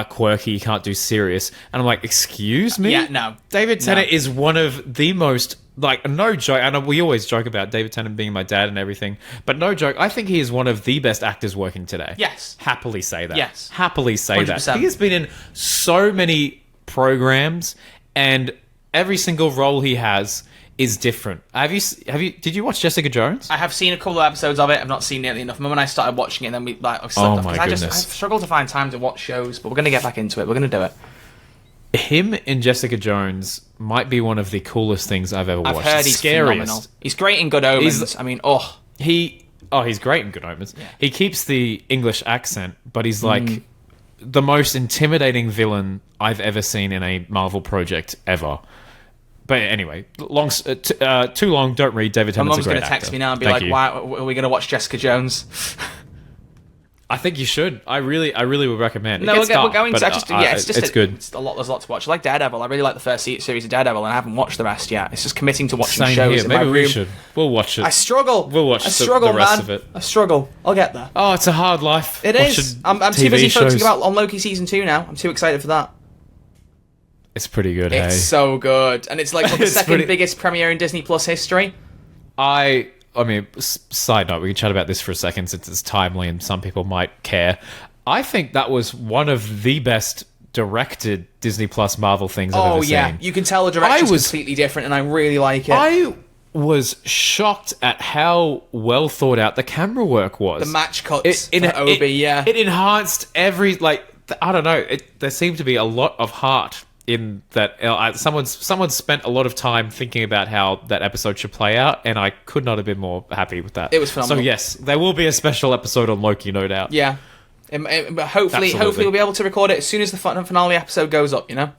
quirky, he can't do serious." And I'm like, "Excuse me? Yeah, no. David Tennant is one of the most, like, no joke. And we always joke about David Tennant being my dad and everything, but no joke. I think he is one of the best actors working today. Yes, happily say that. Yes, happily say 100%. that. He has been in so many programs, and every single role he has is different. Did you watch Jessica Jones? I have seen a couple of episodes of it. I've not seen nearly enough. Remember when I started watching it, and then we like slipped off. My I goodness. struggle to find time to watch shows, but we're going to get back into it. We're going to do it. Him in Jessica Jones might be one of the coolest things I've ever watched. I've heard he's phenomenal. He's great in Good Omens. He's great in Good Omens. Yeah. He keeps the English accent, but he's like the most intimidating villain I've ever seen in a Marvel project ever. But anyway, too long, don't read. David Tennant's a great actor. My mum's going to text me now and be like, "Why are we going to watch Jessica Jones?" I think you should. I really would recommend. No, we're going to. It's good. There's a lot to watch. I like Daredevil. I really like the first series of Daredevil, and I haven't watched the rest yet. It's just committing to watching Same shows here. in Maybe my we room. should. We'll watch it. I struggle. We'll watch the rest of it. I struggle. I'll get there. Oh, it's a hard life. It is. I'm too busy focusing on Loki season 2 now. I'm too excited for that. It's pretty good. It's so good, and it's like the second biggest premiere in Disney Plus history. I mean, side note, we can chat about this for a second since it's timely and some people might care. I think that was one of the best directed Disney Plus Marvel things I've ever seen. You can tell the direction's completely different, and I really like it. I was shocked at how well thought out the camera work was. The match cuts for Obi, It enhanced every, like, I don't know, there seemed to be a lot of heart in that. Someone spent a lot of time thinking about how that episode should play out, and I could not have been more happy with that. It was phenomenal. So yes, there will be a special episode on Loki, no doubt. Yeah. Hopefully we'll be able to record it as soon as the finale episode goes up, you know?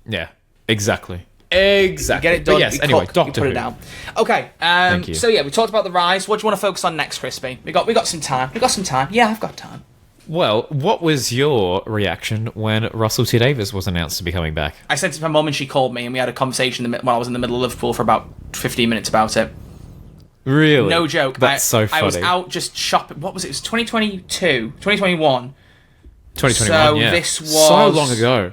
Yeah, exactly. Get it done. But yes, anyway, Doctor Who. Put it down. Okay. Thank you. So yeah, we talked about the rise. What do you want to focus on next, Crispy? We got some time. Yeah, I've got time. Well, what was your reaction when Russell T Davies was announced to be coming back? I sent it to my mum and she called me and we had a conversation while I was in the middle of Liverpool for about 15 minutes about it. Really? No joke. That's so funny. I was out just shopping. What was it? It was 2022, 2021. 2021, so yeah. This was so long ago.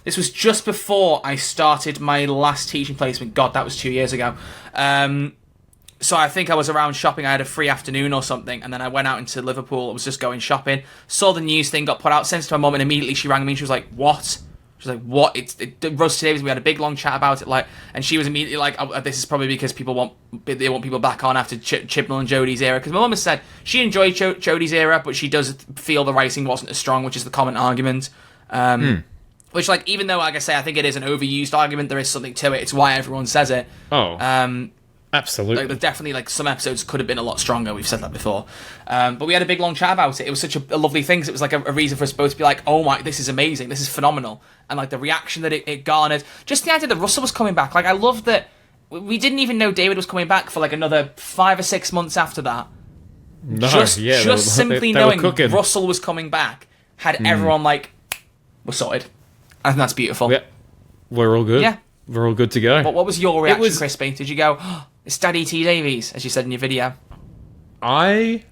This was just before I started my last teaching placement. God, that was 2 years ago. So I think I was around shopping. I had a free afternoon or something, and then I went out into Liverpool. I was just going shopping. Saw the news thing got put out. Sent it to my mum, and immediately she rang me. And she was like, "What?" She was like, "What?" Russell T Davies. We had a big long chat about it. And she was immediately like, oh, "This is probably because they want people back on after Chibnall and Jodie's era." Because my mum has said she enjoyed Jodie's era, but she does feel the writing wasn't as strong, which is the common argument. Which, like, even though, like I say, I think it is an overused argument, there is something to it. It's why everyone says it. Oh. Absolutely. Like, definitely, like, some episodes could have been a lot stronger. We've said that before. But we had a big, long chat about it. It was such a lovely thing, because it was, like, a reason for us both to be like, oh, my, this is amazing. This is phenomenal. And, like, the reaction that it garnered. Just the idea that Russell was coming back. Like, I love that we didn't even know David was coming back for, like, another 5 or 6 months after that. No, just simply they knowing cooking. Russell was coming back had everyone, like, we're sorted. I think that's beautiful. Yeah. We're all good. Yeah. We're all good to go. What was your reaction, Crispy? Did you go, oh, it's Daddy T Davies, as you said in your video? I,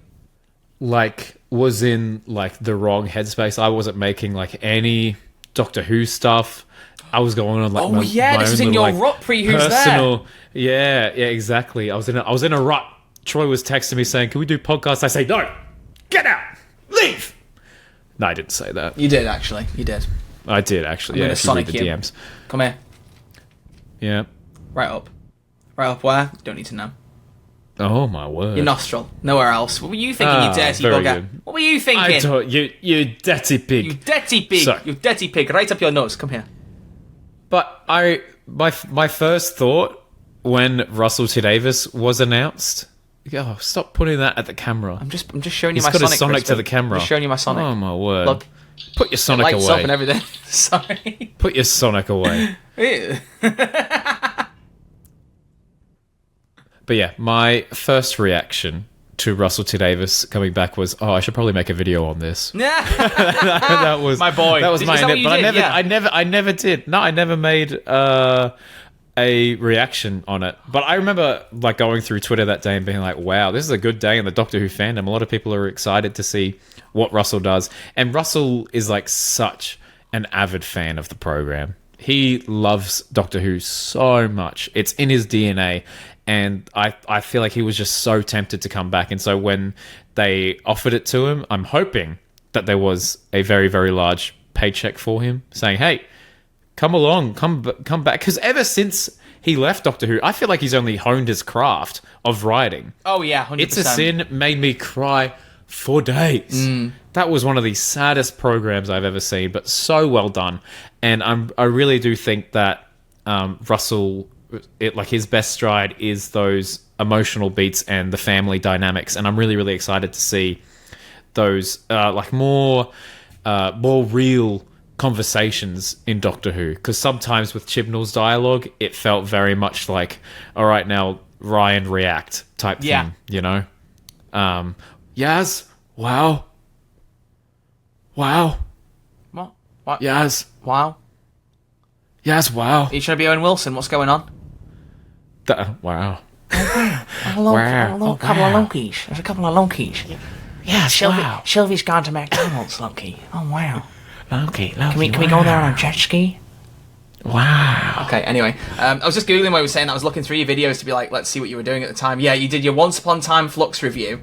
was in, the wrong headspace. I wasn't making, any Doctor Who stuff. I was going on, my this was in your rut pre-Who's personal, there. Yeah, exactly. I was in a rut. Troy was texting me saying, can we do podcasts? I say, no, get out, leave. No, I didn't say that. You did, actually. You did. I did, actually. I'm Yeah, gonna if you read Sonic the you. DMs. Come here. Yeah. Right up. Right up where? Don't need to know. Oh, my word. Your nostril. Nowhere else. What were you thinking, you dirty very bugger? good. What were you thinking? I told you, you dirty pig. You dirty pig. Sorry. You dirty pig. Right up your nose. Come here. But my first thought when Russell T Davis was announced, oh, stop putting that at the camera. I'm just showing you He's my got Sonic. his Sonic Crispy. to the camera. I'm just showing you my Sonic. Oh my word! Look. Put your Sonic Lights up away. and everything. Sorry. Put your Sonic away. Ew. But yeah, my first reaction to Russell T Davis coming back was, oh, I should probably make a video on this. That was My boy. That was Is my that what init, you but did? Yeah. I never did. No, I never made a reaction on it. But I remember like going through Twitter that day and being like, wow, this is a good day in the Doctor Who fandom. A lot of people are excited to see what Russell does. And Russell is like such an avid fan of the program. He loves Doctor Who so much. It's in his DNA. And I feel like he was just so tempted to come back. And so when they offered it to him, I'm hoping that there was a very, very large paycheck for him saying, hey, come along, come back. Because ever since he left Doctor Who, I feel like he's only honed his craft of writing. Oh, yeah, 100%. It's a Sin made me cry for days. That was one of the saddest programs I've ever seen, but so well done. And I really do think that Russell... like his best stride is those emotional beats and the family dynamics, and I'm really, really excited to see those like more real conversations in Doctor Who. Because sometimes with Chibnall's dialogue, it felt very much like, all right, now Ryan react type thing, you know? Yaz, wow, What? Yaz, Wow. Yaz, wow, Are you trying to be Owen Wilson? What's going on? wow. A couple of Lonkies. There's a couple of Lonkies. Yes, Sylvie's gone to McDonald's, Lonky. Oh, wow. Loki, Can we go there on a jet ski? Wow. Okay, anyway. I was just Googling what you were saying. I was looking through your videos to be like, let's see what you were doing at the time. Yeah, you did your Once Upon a Time Flux review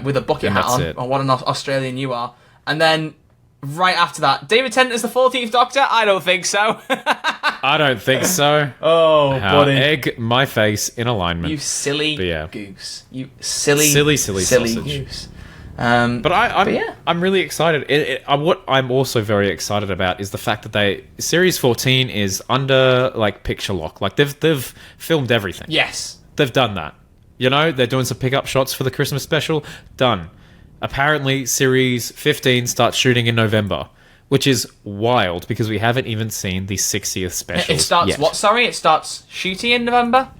with a bucket hat on. it. Oh, what an Australian you are. And then right after that, David Tennant as the 14th Doctor? I don't think so. I don't think so. Oh, Egg my face in alignment. You silly yeah. goose. You silly sausage. goose. But yeah. I'm really excited. What I'm also very excited about is the fact that Series 14 is under like picture lock. Like they've filmed everything. Yes. They've done that. You know, they're doing some pickup shots for the Christmas special. Done. Apparently, Series 15 starts shooting in November, which is wild because we haven't even seen the 60th special. It starts yet. what? Sorry, it starts shooting in November.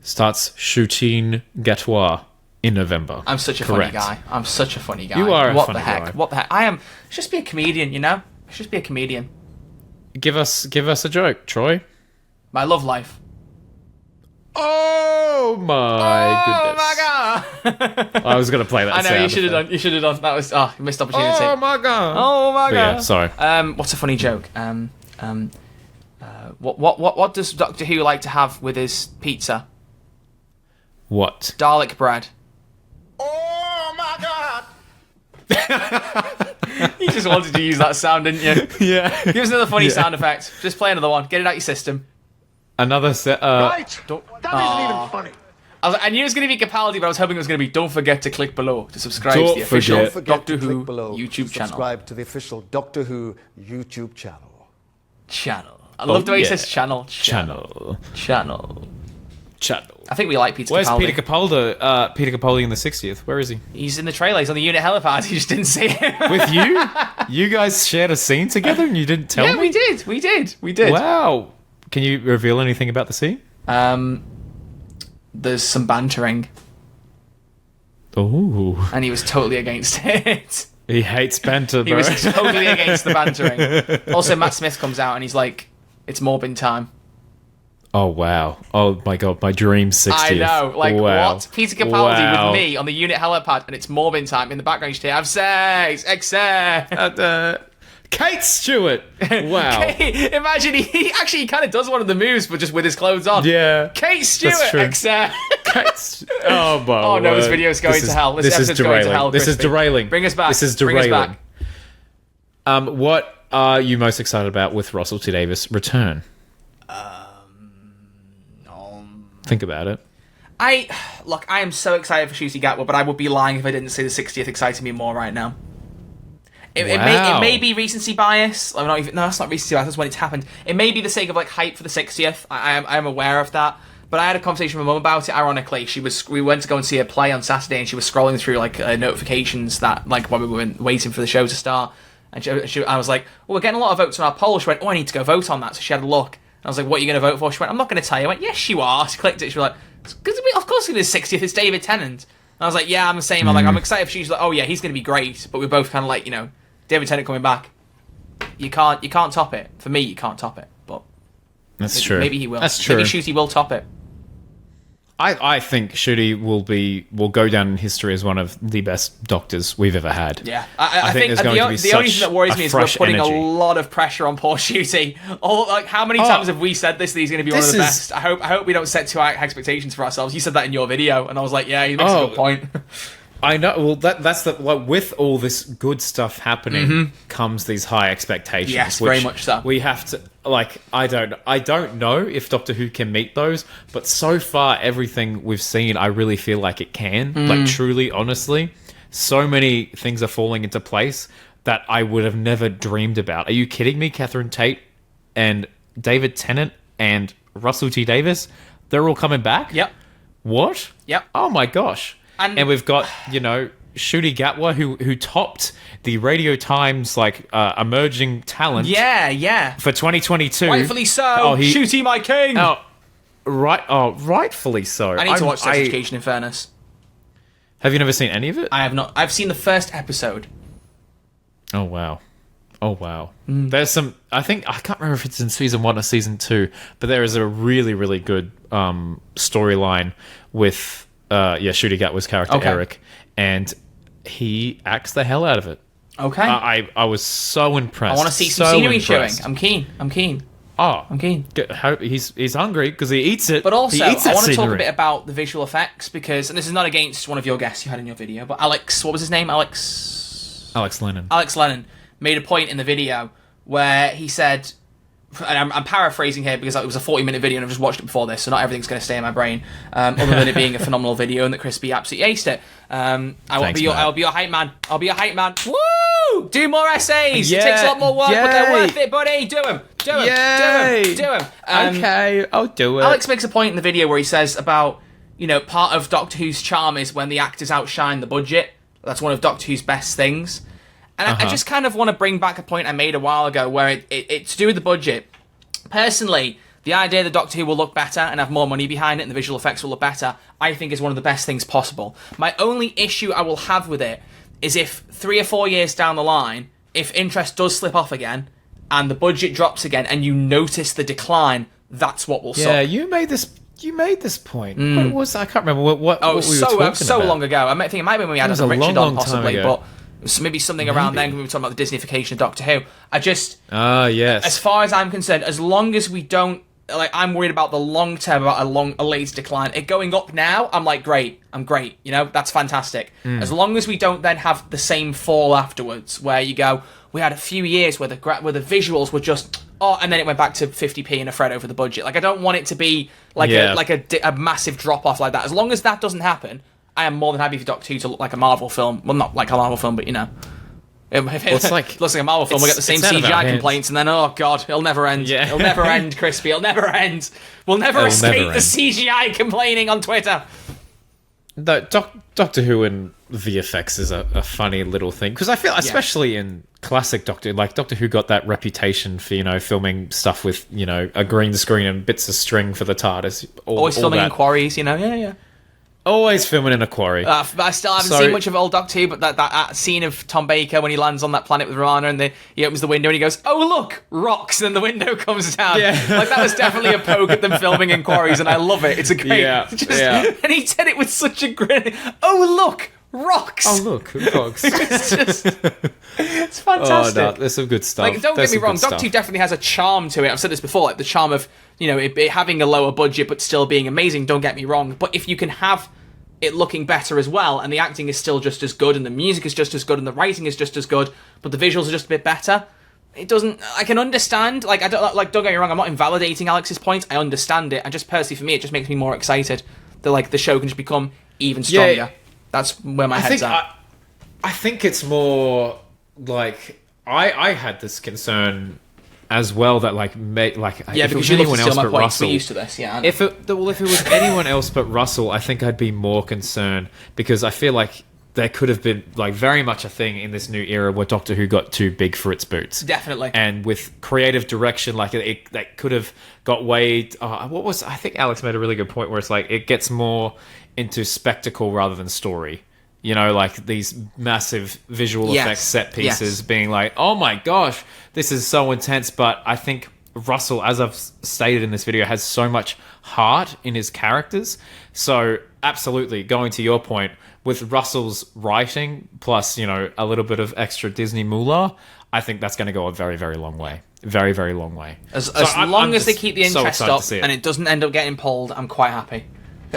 Starts shooting Gatois in November. I'm such a Correct. funny guy. I'm such a funny guy. You are a what funny the heck? guy. What the heck? I am. Just be a comedian, you know. Just be a comedian. Give us a joke, Troy. My love life. Oh my goodness! Oh my god! I was gonna play that. I know sound you should have effect. done. You should have done. That was missed opportunity. Oh my god! Oh my But god! yeah, sorry. What's a funny joke? What does Doctor Who like to have with his pizza? What? Dalek bread. Oh my god! You just wanted to use that sound, didn't you? Yeah. Give us another funny sound effect. Just play another one. Get it out your system. Another set. Right! That isn't even funny. I knew it was going to be Capaldi, but I was hoping it was going to be don't forget to click below to subscribe Don't to the official forget. Forget Doctor to Who click below YouTube to channel. subscribe to the official Doctor Who YouTube channel. I love the way he yeah. says channel. Channel. I think we like Peter Where's Capaldi. Peter Capaldi? Peter Capaldi in the 60th. Where is he? He's in the trailer. He's on the unit helipad. You just didn't see him. With you? You guys shared a scene together and you didn't tell Yeah, me? we did. Wow. Can you reveal anything about the scene? There's some bantering, Oh. and he was totally against it. He hates banter, He bro. was totally against the bantering. Also, Matt Smith comes out and he's like, "It's morbid time." Oh, wow. Oh, my God. My dream 60th. I know. Like, wow. what? Peter Capaldi Wow. with me on the unit helipad, and it's morbid time. In the background, you just hear, have sex, excess. Kate Stewart. Wow. Imagine he actually kind of does one of the moves, but just with his clothes on. Yeah. Kate Stewart, true. excess. Oh, my Oh no, this word. video's going to hell. This is episode's going to derailing. hell. This is Crispy. derailing. Bring us back. This is Bring us derailing. back. What are you most excited about with Russell T Davies' return? Think about it. I am so excited for Shooty Gatwa, but I would be lying if I didn't say the 60th excites me more right now. It may be recency bias. No, that's not recency bias. That's when it's happened. It may be the sake of like hype for the 60th. I am aware of that. But I had a conversation with my mum about it. Ironically, we went to go and see a play on Saturday, and she was scrolling through like notifications that like while we were waiting for the show to start. And I was like, "Well, we're getting a lot of votes on our poll." She went, "Oh, I need to go vote on that." So she had a look. And I was like, "What are you going to vote for?" She went, "I'm not going to tell you." I went, "Yes, you are." She clicked it. She was like, "Of course it is 60th. It's David Tennant." And I was like, "Yeah, I'm the same." I'm like, "I'm excited for you." She's like, "Oh yeah, he's going to be great." But we're both kind of like, David Tennant coming back. You can't top it. For me, you can't top it. But that's true. Maybe he will. That's true. Maybe Shooty will top it. I think Shooty will go down in history as one of the best doctors we've ever had. Yeah, I think there's going to be the only thing that worries me is we're putting energy. a lot of pressure on poor Shooty. How many times have we said this? That he's going to be one of the best. I hope we don't set too high expectations for ourselves. You said that in your video, and I was like, yeah, he makes a good point. I know. Well, that's with all this good stuff happening comes these high expectations. Yes, very much so. We have to I don't know if Doctor Who can meet those, but so far everything we've seen, I really feel like it can. Like truly, honestly, so many things are falling into place that I would have never dreamed about. Are you kidding me? Catherine Tate and David Tennant and Russell T Davies, they're all coming back. Yep. What? Yep. Oh my gosh. And we've got, Shooty Gatwa, who topped the Radio Times emerging talent. Yeah. For 2022. Rightfully so. Shooty, my king. Rightfully so. I need to watch Sex Education. In fairness, have you never seen any of it? I have not. I've seen the first episode. Oh wow. There's some. I can't remember if it's in season 1 or season 2, but there is a really really good storyline with Shooty Gatwa's character Eric, and he acts the hell out of it. Okay. I was so impressed. I want to see some scenery showing. I'm keen. Oh, I'm keen. He's hungry because he eats it. But also, I want to talk a scenery. bit about the visual effects because, and this is not against one of your guests you had in your video, but Alex, what was his name? Alex Lennon. Alex Lennon made a point in the video where he said, and I'm paraphrasing here because it was a 40-minute video and I've just watched it before this, so not everything's going to stay in my brain, other than it being a phenomenal video and that Crispy absolutely aced it. I'll be your hype man. I'll be your hype man. Woo! Do more essays. Yeah. It takes a lot more work, but they're worth it, buddy. Do them. Yay. Do them. Okay, I'll do it. Alex makes a point in the video where he says about, part of Doctor Who's charm is when the actors outshine the budget. That's one of Doctor Who's best things. And I just kind of want to bring back a point I made a while ago where it's to do with the budget. Personally, the idea that Doctor Who will look better and have more money behind it and the visual effects will look better, I think is one of the best things possible. My only issue I will have with it is if 3 or 4 years down the line, if interest does slip off again and the budget drops again and you notice the decline, that's what will suck. Yeah, you made this point. What was I can't remember what we were talking about. So long ago. I think it might be when we had Richard on possibly, but maybe something around then when we were talking about the Disneyfication of Doctor Who. Yes. As far as I'm concerned, as long as we don't, I'm worried about the long term, about a late decline. It going up now, I'm like, great, that's fantastic. As long as we don't then have the same fall afterwards, where you go, we had a few years where the visuals were just, and then it went back to 50p and a fret over the budget. I don't want it to be a massive drop off like that. As long as that doesn't happen, I am more than happy for Doctor Who to look like a Marvel film. Well, not like a Marvel film, but if it looks like a Marvel film, we'll get the same CGI complaints, and then, oh god, it'll never end. Yeah. It'll never end, Crispy. It'll never end. We'll never escape the CGI complaining on Twitter. Doctor Who and VFX is a funny little thing, because I feel, especially in classic Doctor Who got that reputation for, filming stuff with, a green screen and bits of string for the TARDIS. Always filming in quarries, yeah. Always filming in a quarry. I still haven't seen much of old Doctor Who, but that scene of Tom Baker when he lands on that planet with Rana and he opens the window and he goes, "Oh look, rocks!" and then the window comes down. Yeah. That was definitely a poke at them filming in quarries, and I love it. It's a great. And he said it with such a grin. Oh look, rocks! Oh look, rocks! It's fantastic. Oh no, there's some good stuff. Don't get me wrong, Doctor Who definitely has a charm to it. I've said this before, the charm of it having a lower budget but still being amazing. Don't get me wrong, but if you can have it looking better as well, and the acting is still just as good, and the music is just as good, and the writing is just as good, but the visuals are just a bit better. It doesn't. I can understand. Like, I don't. Like, don't get me wrong. I'm not invalidating Alex's point. I understand it. And just personally, for me, it just makes me more excited that like the show can just become even stronger. Yeah, that's where my head's at. I think it's more like I had this concern as well that like if it was anyone else but Russell, we're used to this. Yeah. If it was anyone else but Russell, I think I'd be more concerned because I feel like there could have been like very much a thing in this new era where Doctor Who got too big for its boots. Definitely. And with creative direction, like that could have got way. I think Alex made a really good point where it's like it gets more into spectacle rather than story. You know, like these massive visual effects set pieces being like, oh my gosh, this is so intense. But I think Russell, as I've stated in this video, has so much heart in his characters. So absolutely, going to your point, with Russell's writing plus, you know, a little bit of extra Disney moolah, I think that's going to go a very, very long way. Very, very long way. As long as they keep the interest up and it doesn't end up getting pulled, I'm quite happy.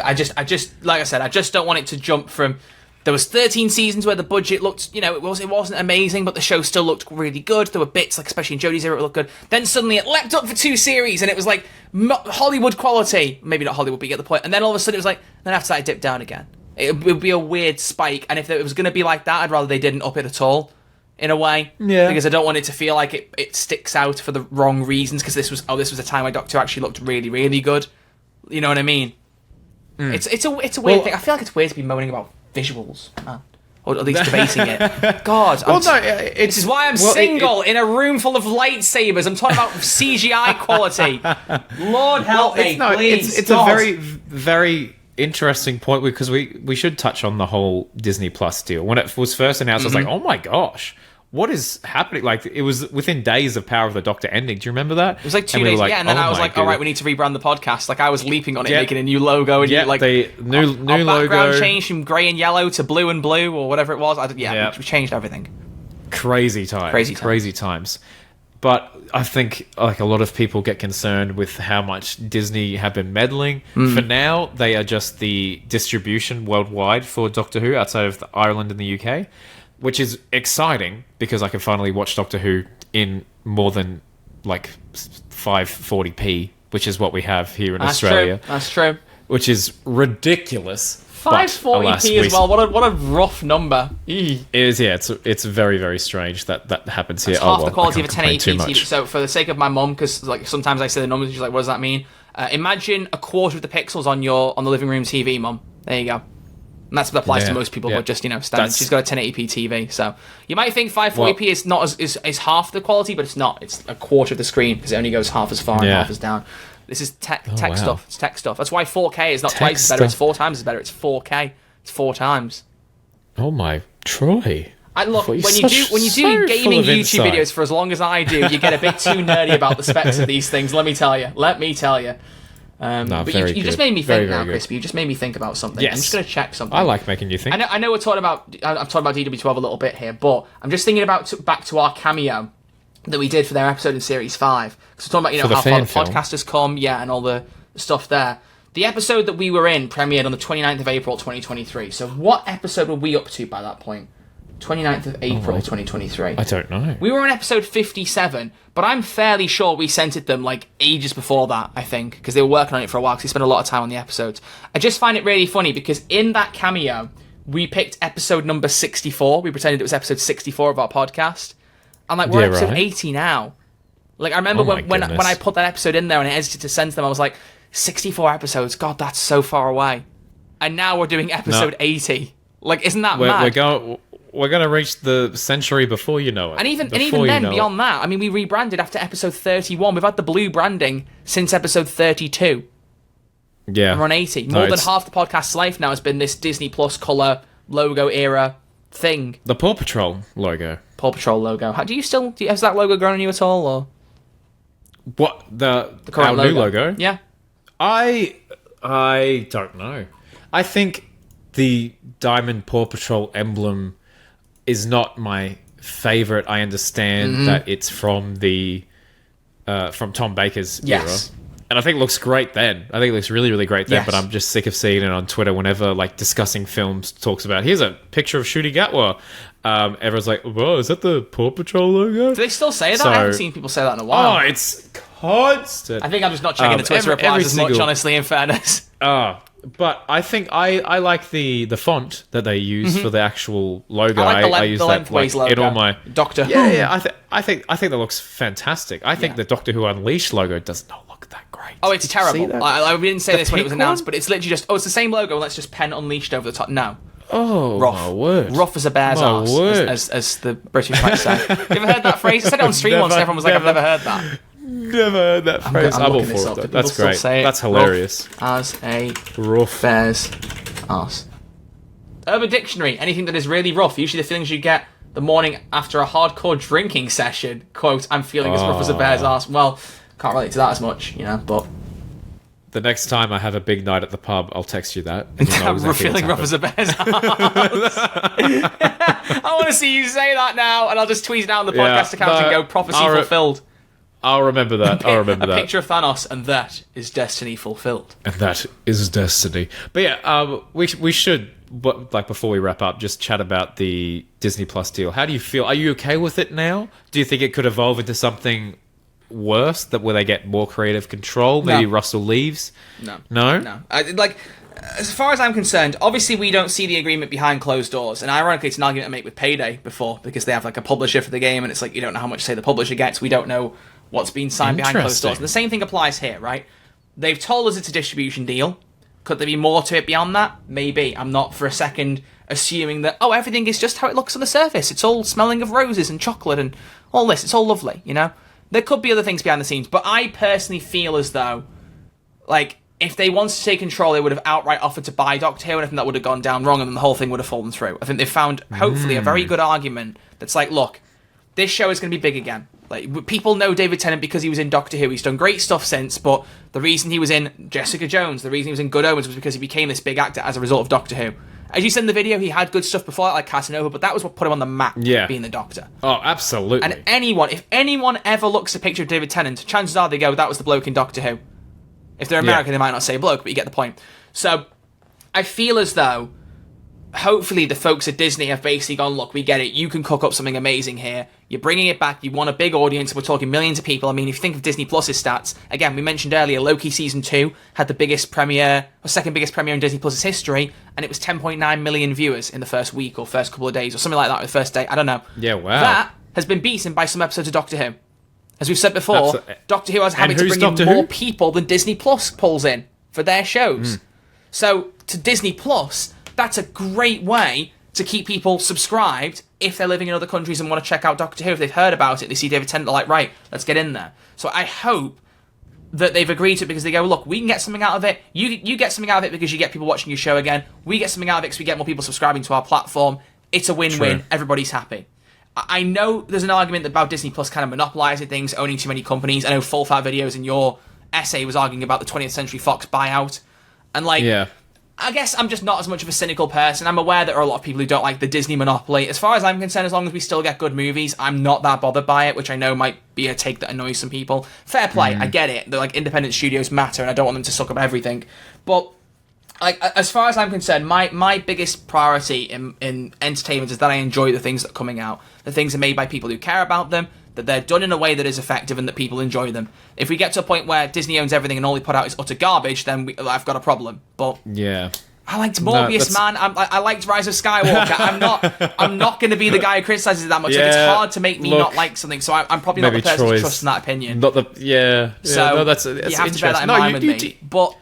I just, like I said, I just don't want it to jump from... There was 13 seasons where the budget looked, you know, it wasn't amazing, but the show still looked really good. There were bits, like especially in Jodie's era, it looked good. Then suddenly it leapt up for 2 series, and it was like Hollywood quality. Maybe not Hollywood, but you get the point. And then all of a sudden it was like, then after that it dipped down again. It would be a weird spike, and if it was going to be like that, I'd rather they didn't up it at all, in a way. Yeah. Because I don't want it to feel like it sticks out for the wrong reasons, because this was a time where Doctor actually looked really, really good. You know what I mean? It's a weird thing. I feel like it's weird to be moaning about visuals, man. Or at least debating it. God. This is why I'm single in a room full of lightsabers. I'm talking about CGI quality. Lord help me, please. It's a very, very interesting point because we should touch on the whole Disney Plus deal. When it was first announced, I was like, oh my gosh, what is happening? Like, it was within days of Power of the Doctor ending. Do you remember that? It was like 2 days, like, and then I was like, all right, we need to rebrand the podcast. Like, I was leaping on it, making a new logo. And like the new our logo. background changed from grey and yellow to blue and blue, or whatever it was. We changed everything. Crazy times. But I think like a lot of people get concerned with how much Disney have been meddling. For now, they are just the distribution worldwide for Doctor Who outside of Ireland and the UK, which is exciting because I can finally watch Doctor Who in more than like 540p, which is what we have here in Australia. That's true. Which is ridiculous. 540p as well. What a rough number. It is, yeah. It's very, very strange that happens here. It's half the quality of a 1080p TV. So for the sake of my mum, because like sometimes I say the numbers, she's like, "What does that mean?" Imagine a quarter of the pixels on the living room TV, Mum. There you go. And that's what applies to most people, but just, you know, standard. She's got a 1080p TV, so you might think 540p is not is half the quality, but it's not. It's a quarter of the screen because it only goes half as far and half as down. This is tech stuff. It's tech stuff. That's why 4K is not twice as better. It's 4 times as better. It's 4K. It's 4 times. Oh my, Troy. Look, when you do gaming YouTube videos for as long as I do, you get a bit too nerdy about the specs of these things. Let me tell you. But you just made me think now, Crispy. You just made me think about something. Yes. I'm just going to check something. I like making you think. I know we're talking about... I'm talking about DW12 a little bit here, but I'm just thinking about back to our cameo that we did for their episode in Series 5. Because we're talking about, you know, how far the podcast has come, and all the stuff there. The episode that we were in premiered on the 29th of April 2023. So what episode were we up to by that point? 29th of April 2023. I don't know. We were on episode 57, but I'm fairly sure we sent it them like ages before that, I think, because they were working on it for a while because they spent a lot of time on the episodes. I just find it really funny because in that cameo, we picked episode number 64. We pretended it was episode 64 of our podcast. And like, we're on episode 80 now. Like, I remember when I put that episode in there and I edited to send to them, I was like, 64 episodes, God, that's so far away. And now we're doing episode 80. Like, isn't that mad? We're going to reach the century before you know it. And even then, beyond that, I mean, we rebranded after episode 31. We've had the blue branding since episode 32. Yeah. And we're on 80. More than half the podcast's life now has been this Disney Plus colour logo era thing. The Paw Patrol logo. Paw Patrol logo. Has that logo grown on you at all? Or what? The current new logo? Yeah. I don't know. I think the Diamond Paw Patrol emblem is not my favorite. I understand that it's from from Tom Baker's era. And I think it looks great then. I think it looks really, really great then. Yes. But I'm just sick of seeing it on Twitter whenever, like, discussing films talks about, here's a picture of Shooty Gatwa. Everyone's like, whoa, is that the Paw Patrol logo? Do they still say that? So- I haven't seen people say that in a while. Oh, it's constant. I think I'm just not checking the Twitter replies as much, honestly, in fairness. But I think I like the font that they use for the actual logo. I like use the that lengthways like, in logo. all my Doctor Who. yeah. I think that looks fantastic. I think the Doctor Who Unleashed logo does not look that great. Oh, it's terrible. that? I didn't say this when it was pink announced, one? but it's literally just, it's the same logo, let's just pen Unleashed over the top. No. Oh, Rough. my word. Rough as a bear's My arse, word. as the British might say. You ever heard that phrase? I said it on stream once and everyone was like, I've never heard that. Never heard that phrase. I'm I'm all looking this for up. it. Do That's people still great. say it? That's hilarious. As a Rough. bear's arse. Urban Dictionary, anything that is really rough, usually the feelings you get the morning after a hardcore drinking session. Quote, I'm feeling as rough as a bear's arse. Well, can't relate to that as much, but... The next time I have a big night at the pub, I'll text you that. And you'll know I'm exactly feeling rough what's as a bear's arse. I want to see you say that now, and I'll just tweet it out on the podcast account and go, prophecy fulfilled. I'll remember that. I'll remember a that. picture of Thanos, and that is destiny fulfilled. And that is destiny. But yeah, we should, like, before we wrap up, just chat about the Disney Plus deal. How do you feel? Are you okay with it now? Do you think it could evolve into something worse, that where they get more creative control? Maybe No. Russell leaves? No. No? As far as I'm concerned, obviously we don't see the agreement behind closed doors, and ironically it's an argument I make with Payday before, because they have like a publisher for the game, and it's like you don't know how much say the publisher gets, we don't know what's being signed behind closed doors. And the same thing applies here, right? They've told us it's a distribution deal. Could there be more to it beyond that? Maybe. I'm not for a second assuming that, everything is just how it looks on the surface. It's all smelling of roses and chocolate and all this. It's all lovely, There could be other things behind the scenes, but I personally feel as though, like, if they wanted to take control, they would have outright offered to buy Doctor Who, and I think that would have gone down wrong, and then the whole thing would have fallen through. I think they've found, hopefully, a very good argument that's like, look, this show is going to be big again. Like, people know David Tennant because he was in Doctor Who. He's done great stuff since, but the reason he was in Jessica Jones, the reason he was in Good Omens, was because he became this big actor as a result of Doctor Who. As you said in the video, he had good stuff before, like Casanova, but that was what put him on the map, being the Doctor. Oh, absolutely. And if anyone ever looks at a picture of David Tennant, chances are they go, that was the bloke in Doctor Who. If they're American, they might not say bloke, but you get the point. So, I feel as though, hopefully the folks at Disney have basically gone, look, we get it, you can cook up something amazing here, you're bringing it back, you want a big audience, we're talking millions of people. I mean, if you think of Disney Plus's stats, again, we mentioned earlier, Loki Season 2 had the biggest premiere, or second biggest premiere in Disney Plus's history, and it was 10.9 million viewers in the first week, or first couple of days, or something like that, or the first day, I don't know. Yeah, wow. That has been beaten by some episodes of Doctor Who. As we've said before, Doctor Who has a habit to bring in more people than Disney Plus pulls in for their shows. So, to Disney Plus, that's a great way to keep people subscribed if they're living in other countries and want to check out Doctor Who. If they've heard about it, they see David Tennant, they're like, right, let's get in there. So I hope that they've agreed to it because they go, look, we can get something out of it. You get something out of it because you get people watching your show again. We get something out of it because we get more people subscribing to our platform. It's a win-win. True. Everybody's happy. I know there's an argument about Disney Plus kind of monopolising things, owning too many companies. I know Full Fat Videos in your essay was arguing about the 20th Century Fox buyout. And, like, I guess I'm just not as much of a cynical person. I'm aware there are a lot of people who don't like the Disney monopoly. As far as I'm concerned, as long as we still get good movies, I'm not that bothered by it, which I know might be a take that annoys some people. Fair play, I get it. They're like, independent studios matter, and I don't want them to suck up everything. But like, as far as I'm concerned, my biggest priority in entertainment is that I enjoy the things that are coming out. The things are made by people who care about them, that they're done in a way that is effective and that people enjoy them. If we get to a point where Disney owns everything and all they put out is utter garbage, then I've got a problem. But I liked Morbius, man. I liked Rise of Skywalker. I'm not going to be the guy who criticizes it that much. Like, it's hard to make me not like something, so I'm probably not the person to trust in that opinion. Not the So that's you have to bear that in mind with me. But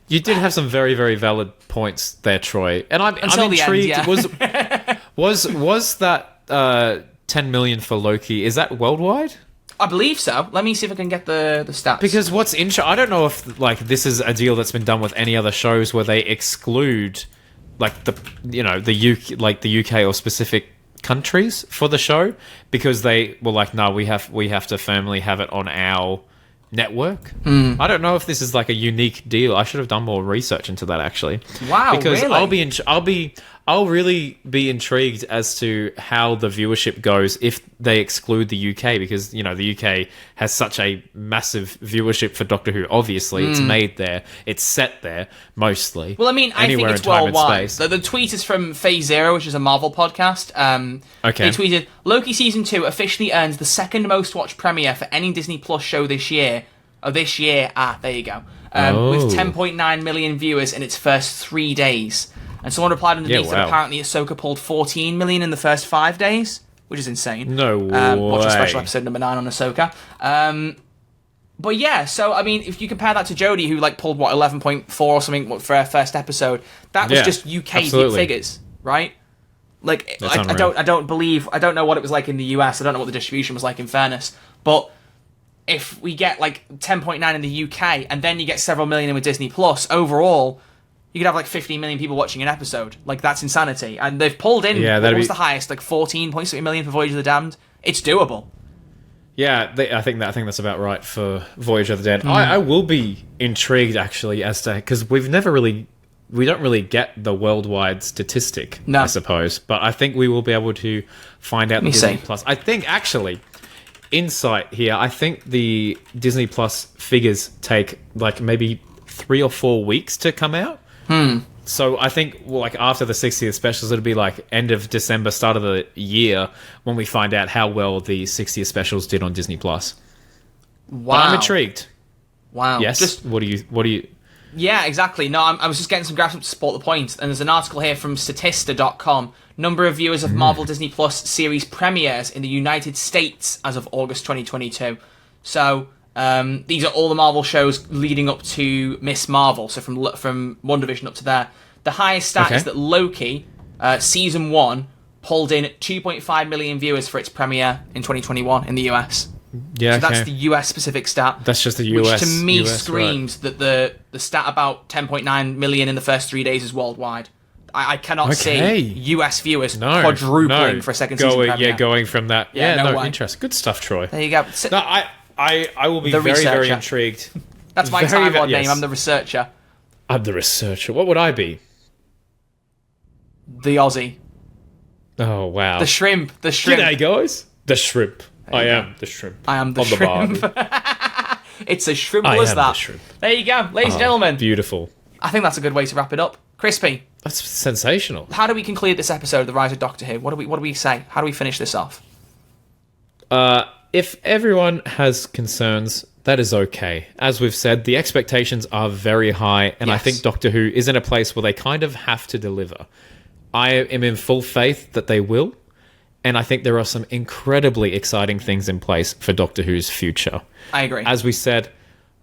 you did have some very, very valid points there, Troy. And I'm intrigued. End, Was that 10 million for Loki? Is that worldwide? I believe so. Let me see if I can get the stats. Because what's I don't know if like this is a deal that's been done with any other shows where they exclude like the the UK or specific countries for the show because they were like, no, we have to firmly have it on our network. I don't know if this is like a unique deal. I should have done more research into that actually. Wow, because really? I'll really be intrigued as to how the viewership goes if they exclude the UK, because, you know, the UK has such a massive viewership for Doctor Who. Obviously, it's made there. It's set there, mostly. Well, I mean, I think Anywhere it's in time and worldwide. space. The tweet is from Phase Zero, which is a Marvel podcast. Okay. They tweeted, Loki Season 2 officially earns the second most watched premiere for any Disney Plus show this year. Oh, this year. There you go. With 10.9 million viewers in its first 3 days. And someone replied underneath that apparently Ahsoka pulled 14 million in the first 5 days, which is insane. No Watch a way. special episode number 9 on Ahsoka. But yeah, so I mean, if you compare that to Jodie, who like pulled 11.4 or something for her first episode, that was just UK figures, right? Like I don't know what it was like in the US. I don't know what the distribution was like, in fairness. But if we get like 10.9 in the UK and then you get several million in with Disney Plus, overall you could have like 15 million people watching an episode. Like, that's insanity. And they've pulled in, what was the highest? Like 14.6 million for Voyage of the Damned. It's doable. Yeah, I think that's about right for Voyage of the Dead. I will be intrigued, actually, as to... Because we don't really get the worldwide statistic, I suppose. But I think we will be able to find out the Disney Plus. I think, actually, insight here, I think the Disney Plus figures take, like, maybe 3 or 4 weeks to come out. So I think, like, after the 60th specials, it'll be like end of December, start of the year, when we find out how well the 60th specials did on Disney Plus. Wow. But I'm intrigued. Wow. Yes. What do you? Yeah, exactly. No, I was just getting some graphs up to support the point. And there's an article here from Statista.com. Number of viewers of Marvel Disney Plus series premieres in the United States as of August 2022. So these are all the Marvel shows leading up to Miss Marvel. So from WandaVision up to there. The highest stat is that Loki, season 1, pulled in 2.5 million viewers for its premiere in 2021 in the US. Yeah, so that's the US specific stat. That's just the US. Which to me US, screams that the stat about 10.9 million in the first 3 days is worldwide. I cannot see US viewers quadrupling for a second season premiere. Yeah, going from that. Yeah, no way. Interest. Good stuff, Troy. There you go. No, I will be very, very intrigued. That's my Time Lord name. I'm the researcher. I'm the researcher. What would I be? The Aussie. Oh, wow. The shrimp. G'day, guys. The shrimp. I am the shrimp. I am the shrimp. It's as shrimple as that. The shrimp. There you go, ladies and gentlemen. Beautiful. I think that's a good way to wrap it up. Crispy. That's sensational. How do we conclude this episode of The Rise of Doctor Who? What do we say? How do we finish this off? If everyone has concerns, that is okay. As we've said, the expectations are very high, and I think Doctor Who is in a place where they kind of have to deliver. I am in full faith that they will, and I think there are some incredibly exciting things in place for Doctor Who's future. I agree. As we said,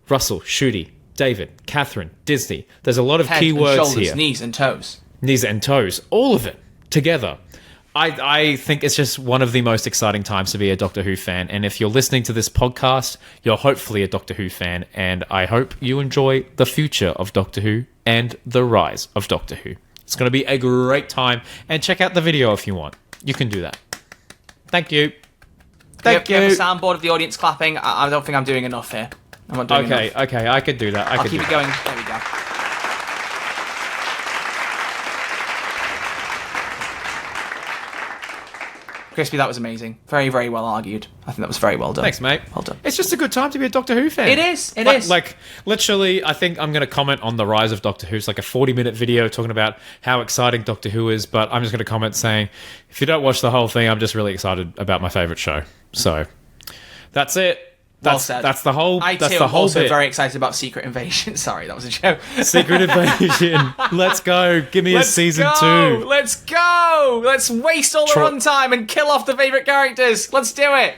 Russell, Shooty, David, Catherine, Disney. There's a lot of Head key and words shoulders, here. Knees and toes. Knees and toes. All of it together. I think it's just one of the most exciting times to be a Doctor Who fan. And if you're listening to this podcast, you're hopefully a Doctor Who fan. And I hope you enjoy the future of Doctor Who and the rise of Doctor Who. It's going to be a great time. And check out the video if you want. You can do that. Thank you. Thank you. We have a soundboard of the audience clapping. I don't think I'm doing enough here. I'm not doing enough. Okay, I could do that. I'll keep it going. There we go. Crispy, that was amazing. Very, very well argued. I think that was very well done. Thanks, mate. Well done. It's just a good time to be a Doctor Who fan. It is. It is. Like, literally, I think I'm going to comment on the rise of Doctor Who. It's like a 40-minute video talking about how exciting Doctor Who is, but I'm just going to comment saying, if you don't watch the whole thing, I'm just really excited about my favourite show. So, that's it. Well said. That's the whole. I that's too the am whole also bit. very excited about Secret Invasion. Sorry, that was a joke. Secret Invasion. Let's go. Give me a season 2. Let's go. Let's waste all the runtime and kill off the favourite characters. Let's do it.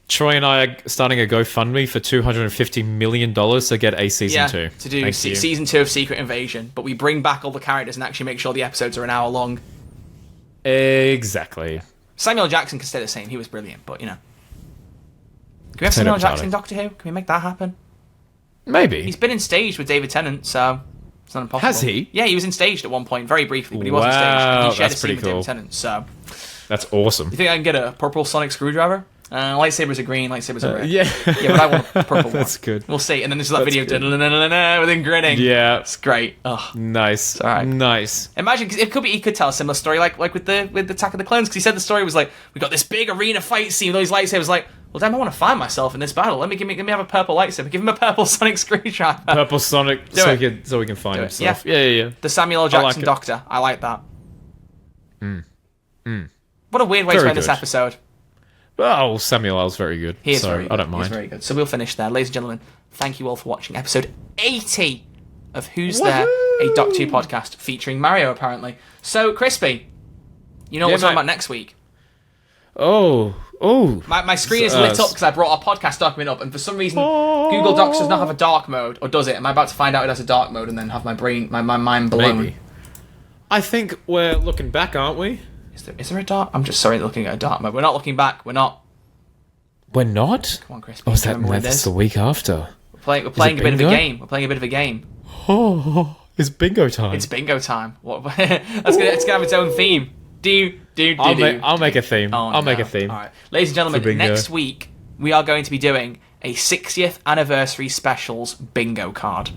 Troy and I are starting a GoFundMe for $250 million to get a season 2. To do season 2 of Secret Invasion, but we bring back all the characters and actually make sure the episodes are an hour long. Exactly. Samuel Jackson can stay the same. He was brilliant, but you know. Can we have Samuel Jackson in Doctor Who? Can we make that happen? Maybe. He's been in stage with David Tennant, so it's not impossible. Has he? Yeah, he was in staged at one point, very briefly, but he was in staged. And he shared that's a scene pretty with cool. David Tennant, so. That's awesome. You think I can get a purple sonic screwdriver Lightsabers are green, lightsabers are red. Yeah. Yeah, but I want a purple one. That's good. We'll see. And then there's that That's video good. with him grinning. Yeah. It's great. Oh. Nice. all right. Nice. Imagine, because he could tell a similar story like with the Attack of the Clones, because he said the story was like, we got this big arena fight scene with all these lightsabers, like, well, damn, I want to find myself in this battle. Let me have a purple lightsaber. Give him a purple sonic screwdriver. Purple Sonic, so he can find Do it. himself. Yeah. The Samuel L. Jackson it. Doctor. I like that. What a weird way to Very end this good. episode. Oh, Samuel L's very good. He is so very good. I don't He's mind. very good. So we'll finish there. Ladies and gentlemen, thank you all for watching episode 80 of Who's There, a Doctor Who podcast featuring Mario, apparently. So, Crispy, you know what we're talking about next week? Oh. My screen is lit up because I brought our podcast document up, and for some reason, Google Docs does not have a dark mode, or does it? Am I about to find out it has a dark mode and then have my mind blown? Maybe. I think we're looking back, aren't we? Is there a dark? I'm just sorry looking at a dark mode. We're not looking back. We're not. We're not? Come on, Crispy. Oh, is do you that remember what it that's is? the week after? We're playing a bit of a bingo? game. We're playing a bit of a game. Oh, it's bingo time. It's bingo time. What? It's gonna have its own theme. I'll make a theme. Oh, I'll make no. a theme. All right, ladies and gentlemen, For bingo. next week we are going to be doing a 60th anniversary specials bingo card.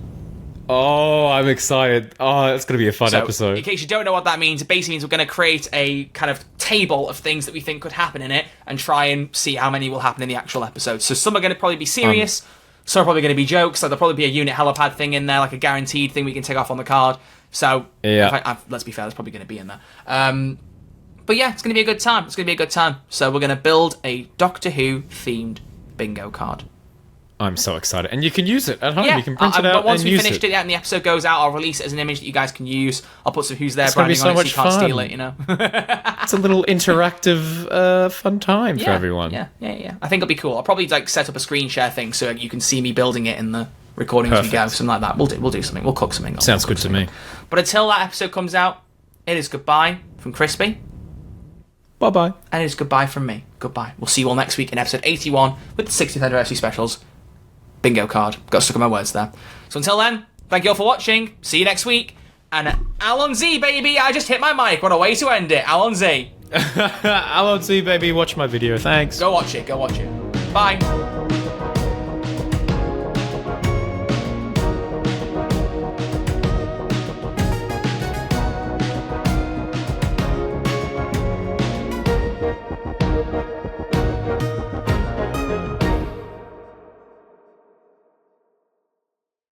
Oh, I'm excited. Oh, it's going to be a fun So, episode. in case you don't know what that means, it basically means we're going to create a kind of table of things that we think could happen in it and try and see how many will happen in the actual episode. So some are going to probably be serious, some are probably going to be jokes, so there'll probably be a unit helipad thing in there, like a guaranteed thing we can take off on the card. So, Yeah. let's be fair, there's probably going to be in there. But yeah, it's going to be a good time. It's going to be a good time. So we're going to build a Doctor Who themed bingo card. I'm so excited. And you can use it at home. Yeah, You can print it but out once and we use finished it and the episode goes out, I'll release it as an image that you guys can use. I'll put some Who's There It's gonna be branding on so it so you much can't steal fun. it, you know? It's a little interactive, fun time for everyone. Yeah. I think it'll be cool. I'll probably set up a screen share thing so you can see me building it in the recording as we go, something like that. We'll do something. We'll cook something up. Sounds good to me. But until that episode comes out, it is goodbye from Crispy. Bye-bye. And it is goodbye from me. Goodbye. We'll see you all next week in episode 81 with the 60th anniversary specials. Bingo card. Got stuck in my words there. So until then, thank you all for watching. See you next week. And Alon Z, baby. I just hit my mic. What a way to end it. Alon Z. Alon Z, baby. Watch my video. Thanks. Go watch it. Bye.